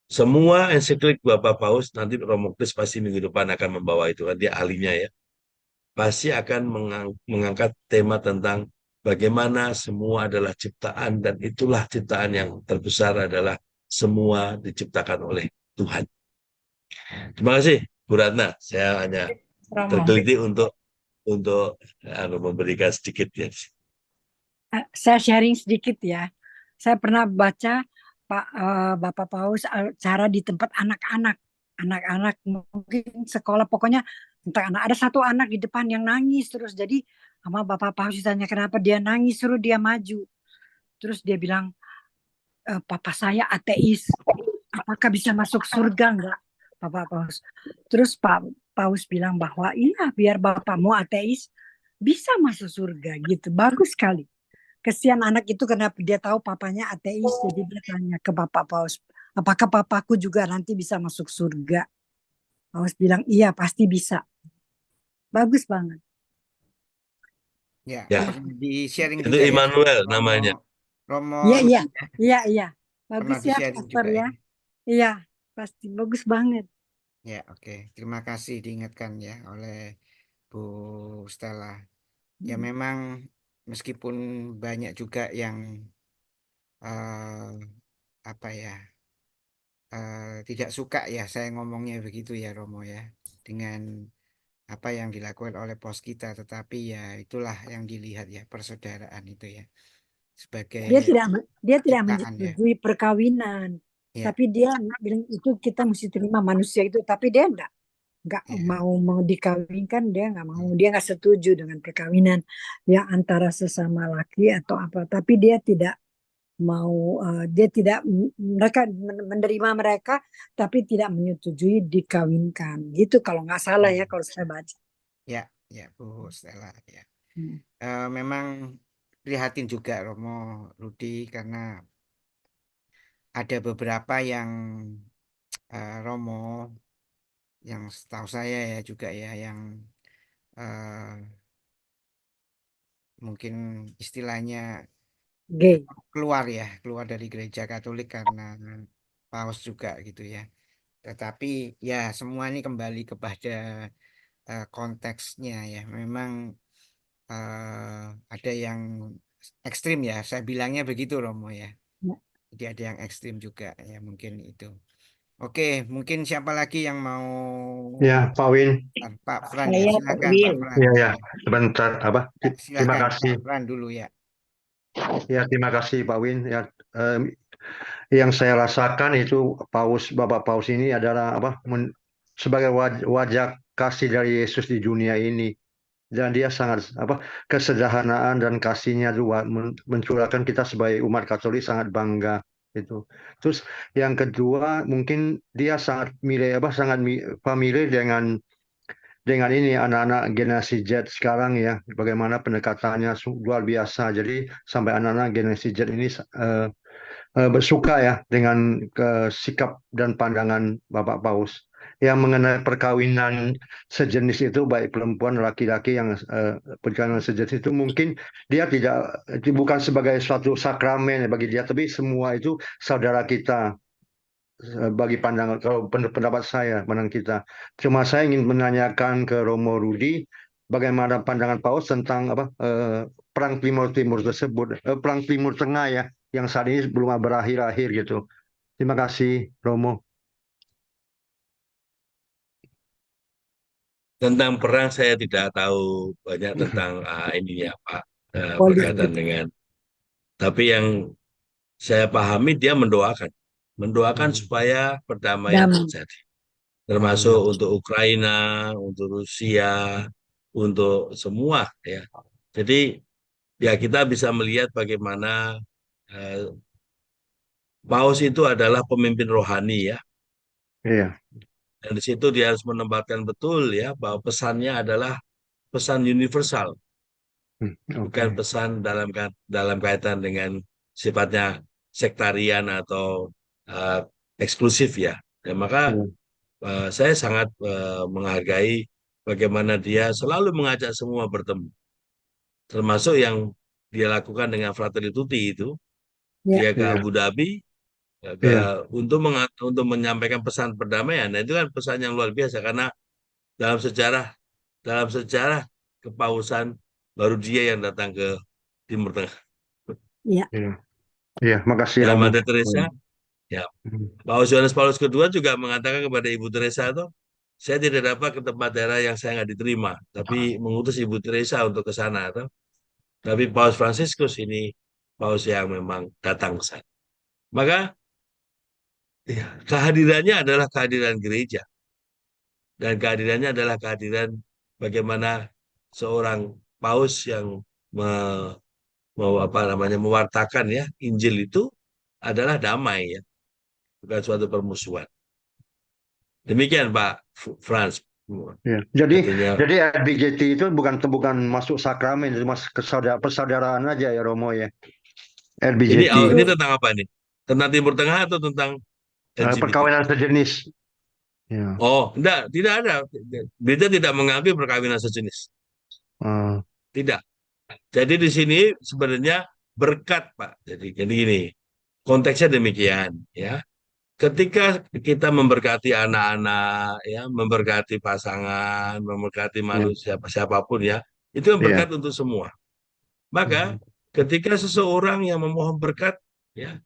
Semua ensiklik Bapak Paus, nanti Romo Kris pasti minggu depan akan membawa itu, kan dia ahlinya ya. Pasti akan mengangkat tema tentang bagaimana semua adalah ciptaan, dan itulah ciptaan yang terbesar adalah semua diciptakan oleh Tuhan. Terima kasih Bu Ratna, saya hanya Romo. tergeliti untuk untuk memberikan sedikit ya. Saya sharing sedikit ya. Saya pernah baca Bapak Paus cara di tempat anak-anak mungkin sekolah, pokoknya tentang anak. Ada satu anak di depan yang nangis terus. Jadi sama Bapak Paus ditanya kenapa dia nangis, suruh dia maju. Terus dia bilang, papa saya ateis, apakah bisa masuk surga enggak, Bapak Paus? Terus Pak Paus bilang bahwa iya, biar bapakmu ateis bisa masuk surga gitu. Bagus sekali. Kesian anak itu karena dia tahu papanya ateis, jadi dia tanya ke Bapak Paus, apakah papaku juga nanti bisa masuk surga? Paus bilang iya, pasti bisa. Bagus banget. Ya, Ya, di sharing itu juga ya. Immanuel namanya. Romo Iya. Rudi Bagus pernah di ya, sharing Pastor juga ya. ini. Iya, pasti bagus banget. Ya, oke. Terima kasih diingatkan ya oleh Bu Stella. Ya memang meskipun banyak juga yang eh, apa ya tidak suka ya, saya ngomongnya begitu ya Romo ya, dengan apa yang dilakukan oleh pos kita, tetapi ya itulah yang dilihat ya, persaudaraan itu ya sebagai Dia tidak ciptaan ya. menyetujui perkawinan, Ya, tapi dia bilang itu kita mesti terima manusia itu, tapi dia nggak ya. mau dikawinkan, dia nggak mau, dia nggak setuju dengan perkawinan yang antara sesama laki atau apa, tapi dia tidak mau, dia tidak, mereka menerima mereka tapi tidak menyetujui dikawinkan gitu kalau nggak salah ya, kalau saya baca. Ya, ya Bu Stella ya. Hmm. Memang prihatin juga Romo Rudi karena ada beberapa yang Romo, yang setahu saya ya juga ya, yang eh, mungkin istilahnya Gay. keluar dari gereja Katolik karena paus juga gitu ya. Tetapi ya semua ini kembali kepada konteksnya ya. Memang ada yang ekstrim ya. Saya bilangnya begitu Romo ya. Ya. Jadi ada yang ekstrim juga ya, mungkin itu. Oke, mungkin siapa lagi yang mau? Ya, Pak Win. Pak Fran ya, Saya silakan Pak Win. Fran. Ya, ya. Sebentar, apa? Ya, Terima silakan kasih. Pak Fran dulu ya. Ya, terima kasih Pak Win. Ya, yang saya rasakan itu Bapak Paus ini adalah apa? Sebagai wajah kasih dari Yesus di dunia ini. Dan dia sangat apa? Kesederhanaan dan kasihnya juga mencurahkan kita sebagai umat Katolik sangat bangga itu. Terus yang kedua mungkin dia sangat familiar dengan ini anak-anak generasi Z sekarang ya, bagaimana pendekatannya luar biasa. Jadi sampai anak-anak generasi Z ini bersuka ya dengan sikap dan pandangan Bapak Paus yang mengenai perkawinan sejenis itu, baik perempuan laki-laki yang perkawinan sejenis itu mungkin dia bukan sebagai suatu sakramen ya bagi dia, tapi semua itu saudara kita. Bagi pandangan, kalau pendapat saya, pandangan kita. Cuma saya ingin menanyakan ke Romo Rudi, bagaimana pandangan Paus tentang perang Timur Timur tersebut, perang Timur Tengah ya, yang saat ini belum berakhir-akhir gitu. Terima kasih, Romo. Tentang perang saya tidak tahu banyak tentang ininya Pak, berkaitan Politik. dengan. Tapi yang saya pahami dia mendoakan supaya perdamaian Damai. terjadi, termasuk untuk Ukraina, untuk Rusia, untuk semua ya. Jadi ya kita bisa melihat bagaimana Paus itu adalah pemimpin rohani ya. Iya. Dan di situ dia harus menempatkan betul ya bahwa pesannya adalah pesan universal, bukan Oke. pesan dalam kaitan dengan sifatnya sektarian atau eh, eksklusif ya. Dan maka Iya. saya sangat menghargai bagaimana dia selalu mengajak semua bertemu, termasuk yang dia lakukan dengan Fratelli Tutti itu. Ya. Dia ke Iya. Abu Dhabi ya, Iya. untuk menyampaikan pesan perdamaian. Nah, itu kan pesan yang luar biasa karena dalam sejarah kepausan baru dia yang datang ke Timur Tengah. Ya. Iya. Iya. Makasih, Dan Romo. Mother Teresa, ya, Paus Yohanes Paulus II juga mengatakan kepada Ibu Teresa itu, saya tidak dapat ke tempat daerah yang saya nggak diterima, tapi mengutus Ibu Teresa untuk ke sana. Tapi Paus Fransiskus ini paus yang memang datang ke sana. Maka ya, kehadirannya adalah kehadiran gereja. Dan kehadirannya adalah kehadiran bagaimana seorang paus yang mewartakan ya Injil itu adalah damai ya, bukan suatu permusuhan. Demikian Pak Franz. Ya. Jadi Artinya, LBJT itu bukan masuk sakramen, itu masuk persaudaraan aja ya Romo ya. LBJT ini tentang apa nih? Tentang Timur Tengah atau tentang LGBT? perkawinan sejenis. Ya. Oh, tidak ada. Gereja tidak mengakui perkawinan sejenis. Tidak. Jadi di sini sebenarnya berkat, Pak. Jadi gini, konteksnya demikian, ya. Ketika kita memberkati anak-anak, ya, memberkati pasangan, memberkati manusia siapapun ya, itu kan berkat untuk semua. Maka ketika seseorang yang memohon berkat, ya,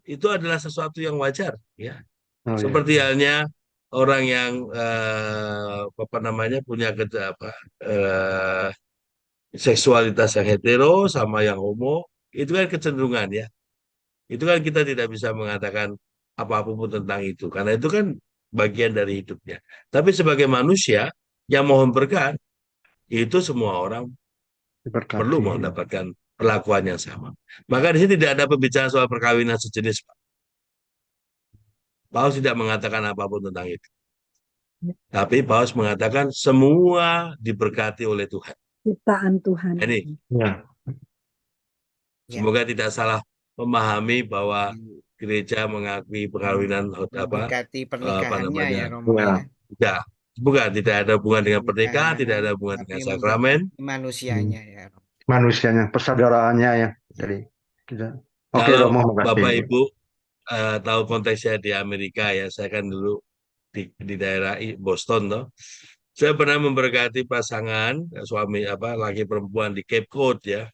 itu adalah sesuatu yang wajar, ya. Seperti halnya orang yang punya seksualitas yang hetero sama yang homo, itu kan kecenderungan ya. Itu kan kita tidak bisa mengatakan apapun tentang itu, karena itu kan bagian dari hidupnya. Tapi sebagai manusia yang mohon berkat, itu semua orang perlu mendapatkan perlakuan yang sama. Maka di sini tidak ada pembicaraan soal perkawinan sejenis, Pak. Paus tidak mengatakan apapun tentang itu. Tapi Paus mengatakan semua diberkati oleh Tuhan. Ciptaan Tuhan. Ini. Semoga tidak salah memahami bahwa gereja mengakui perkawinan tidak ada hubungan dengan pernikahan, tidak ada hubungan dengan sakramen. Manusianya ya. Manusianya, persaudaraannya ya. Jadi kita. Oke, Kalau Romo, Bapak Ibu tahu konteksnya di Amerika ya, saya kan dulu di daerah Boston toh. Saya pernah memberkati pasangan suami laki perempuan di Cape Cod ya.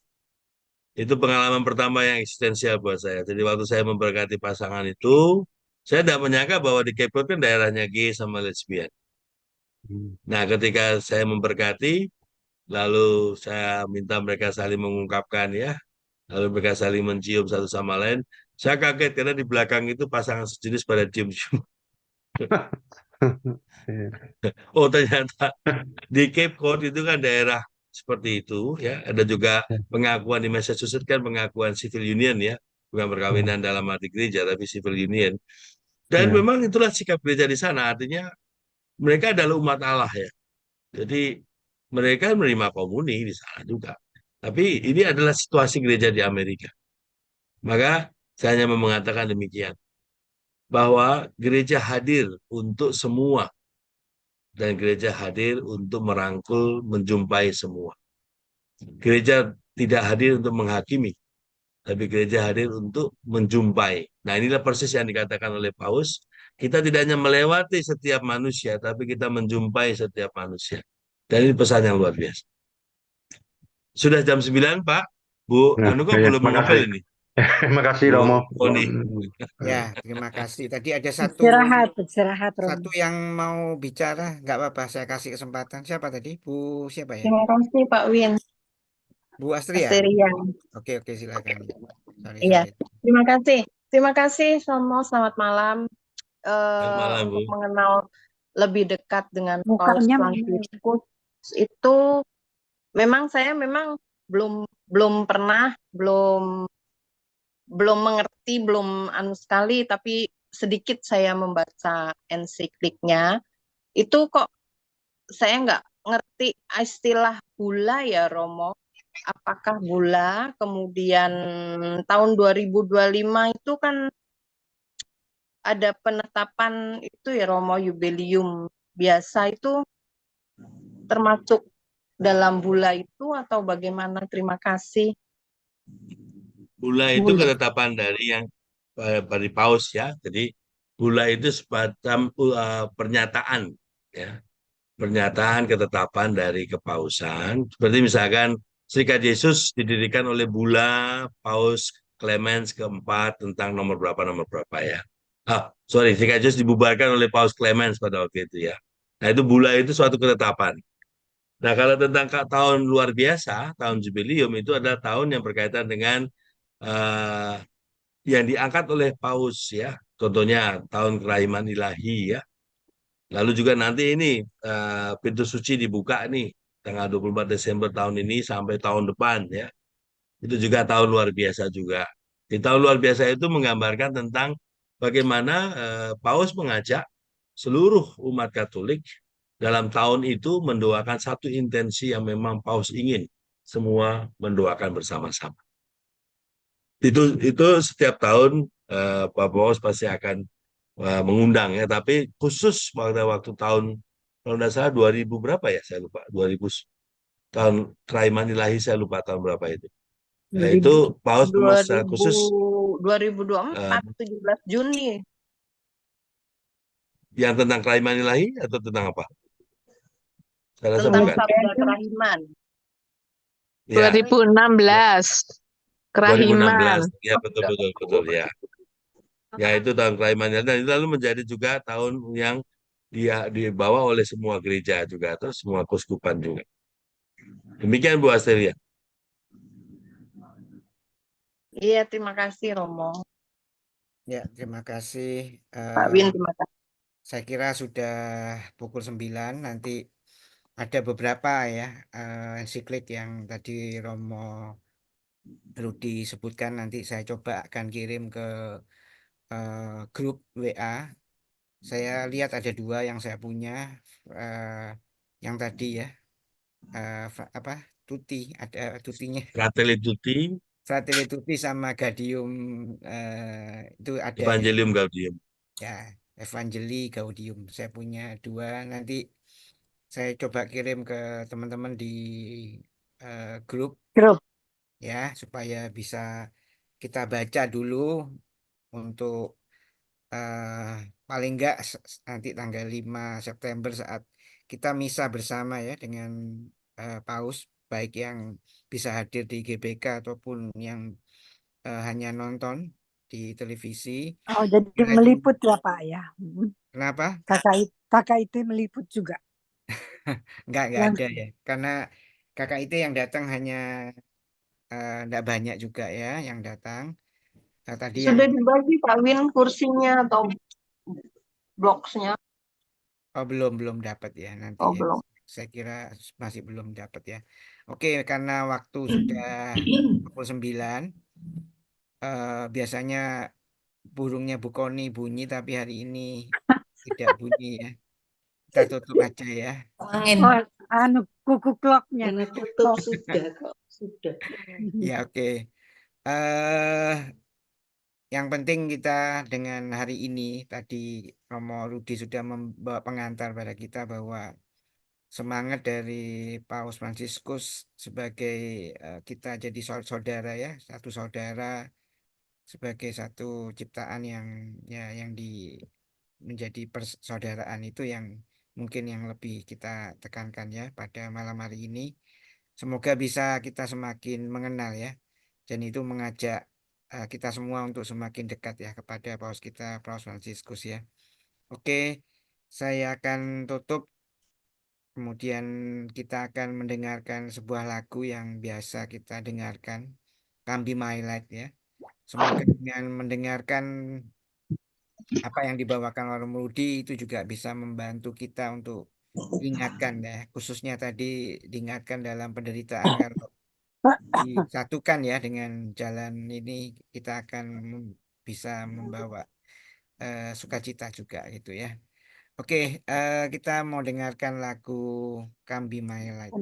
Itu pengalaman pertama yang eksistensial buat saya. Jadi waktu saya memberkati pasangan itu, saya tidak menyangka bahwa di Cape Cod kan daerahnya gay sama lesbian. Nah, ketika saya memberkati, lalu saya minta mereka saling mengungkapkan ya, lalu mereka saling mencium satu sama lain. Saya kaget karena di belakang itu pasangan sejenis pada cium-cium. Oh, ternyata di Cape Cod itu kan daerah seperti itu ya. Ada juga pengakuan di Massachusetts kan pengakuan civil union ya, bukan perkawinan dalam arti gereja tapi civil union. Dan memang itulah sikap gereja di sana, artinya mereka adalah umat Allah ya. Jadi mereka menerima komuni di sana juga. Tapi ini adalah situasi gereja di Amerika. Maka saya hanya mengatakan demikian, bahwa gereja hadir untuk semua dan gereja hadir untuk merangkul, menjumpai semua. Gereja tidak hadir untuk menghakimi, tapi gereja hadir untuk menjumpai. Nah, inilah persis yang dikatakan oleh Paus. Kita tidak hanya melewati setiap manusia, tapi kita menjumpai setiap manusia. Dan ini pesan yang luar biasa. Sudah jam 9, Pak. Bu Anu kok belum ngobrol ini? Terima kasih Romo. Ya, terima kasih. Tadi ada Istirahat, Romo. satu yang mau bicara, nggak apa-apa. Saya kasih kesempatan. Siapa tadi? Bu siapa ya? Terima kasih Pak Win. Bu Astria. Oke, silakan. Iya, terima kasih. Terima kasih Romo. Selamat malam. Malam, Untuk Bu. mengenal lebih dekat dengan Paus Fransiskus itu memang saya belum pernah mengerti, belum sekali, tapi sedikit saya membaca ensikliknya, itu kok saya nggak ngerti istilah gula ya Romo. Apakah gula, kemudian tahun 2025 itu kan ada penetapan itu ya Romo, jubilium biasa itu termasuk dalam bula itu atau bagaimana? Terima kasih. Bula itu ketetapan dari Paus ya. Jadi bula itu semacam pernyataan ya. Pernyataan ketetapan dari kepausan. Seperti misalkan Serikat Yesus didirikan oleh Bula Paus Clemens keempat tentang nomor berapa ya. Serikat Yesus dibubarkan oleh Paus Clemens pada waktu itu ya. Nah, itu bulan itu suatu ketetapan. Nah, kalau tentang tahun luar biasa, tahun jubileum itu adalah tahun yang berkaitan dengan eh, yang diangkat oleh Paus ya. Contohnya tahun kerahiman ilahi ya. Lalu juga nanti ini pintu suci dibuka nih tanggal 24 Desember tahun ini sampai tahun depan ya. Itu juga tahun luar biasa juga. Di tahun luar biasa itu menggambarkan tentang bagaimana Paus mengajak seluruh umat Katolik dalam tahun itu mendoakan satu intensi yang memang Paus ingin semua mendoakan bersama-sama. Itu setiap tahun Pak Paus pasti akan mengundang ya, tapi khusus pada waktu tahun kalau tidak salah 2000 berapa ya saya lupa 2000 tahun kerahiman ilahi saya lupa tahun berapa itu. Nah, itu Paus memang secara khusus 2024 17 Juni yang tentang kerahiman ilahi atau tentang apa? Saya rasa tentang bukan. sabda kerahiman. Ya, 2016 kerahiman. 2016. Ya, betul ya. Ya, itu tahun kerahiman ilahi dan itu lalu menjadi juga tahun yang dia dibawa oleh semua gereja juga atau semua keuskupan juga. Demikian Bu Asteria. Iya, terima kasih Romo. Ya, terima kasih. Pak Win, terima kasih. Saya kira sudah pukul 9, nanti ada beberapa ya ensiklik yang tadi Romo Rudi sebutkan, nanti saya coba akan kirim ke grup WA. Saya lihat ada 2 yang saya punya, yang tadi ya, apa Tuti, ada Tutinya. Fratelli Tutti, Fratelli Tutti sama Gaudium, itu ada ya. Evangelium Gaudium. Ya, Evangeli Gaudium. Saya punya 2. Nanti saya coba kirim ke teman-teman di grup ya, supaya bisa kita baca dulu untuk paling enggak nanti tanggal 5 September saat kita misa bersama ya dengan Paus, baik yang bisa hadir di GBK ataupun yang hanya nonton di televisi. Oh, jadi Kira itu meliput ya Pak ya. kenapa? Kakak itu meliput juga. Enggak Yang ada ya. Karena kakak itu yang datang hanya enggak banyak juga ya yang datang. Tadi yang Sudah dibagi Pak Win kursinya atau bloksnya? oh belum dapat ya nanti Oh, ya. belum. Saya kira masih belum dapat ya. Oke, karena waktu sudah pukul 9, biasanya burungnya Bu Koni bunyi, tapi hari ini tidak bunyi ya. Kita tutup aja ya. Angin. oh, anu kuku kloknya. Ini tutup sudah kok, sudah. Ya oke. eh Yang penting kita dengan hari ini tadi Romo Rudi sudah membawa pengantar pada kita bahwa semangat dari Paus Fransiskus sebagai kita jadi saudara ya, satu saudara sebagai satu ciptaan yang ya yang menjadi persaudaraan itu yang mungkin yang lebih kita tekankan ya pada malam hari ini. Semoga bisa kita semakin mengenal ya, dan itu mengajak kita semua untuk semakin dekat ya kepada Paus kita, Paus Fransiskus ya. Oke, saya akan tutup. Kemudian kita akan mendengarkan sebuah lagu yang biasa kita dengarkan, Kambi My Light ya. Semoga dengan mendengarkan apa yang dibawakan oleh Rudi itu juga bisa membantu kita untuk ingatkan ya, khususnya tadi diingatkan dalam penderitaan kalau disatukan ya dengan jalan ini kita akan bisa membawa sukacita juga gitu ya. Oke, kita mau dengarkan lagu Kambi My Light.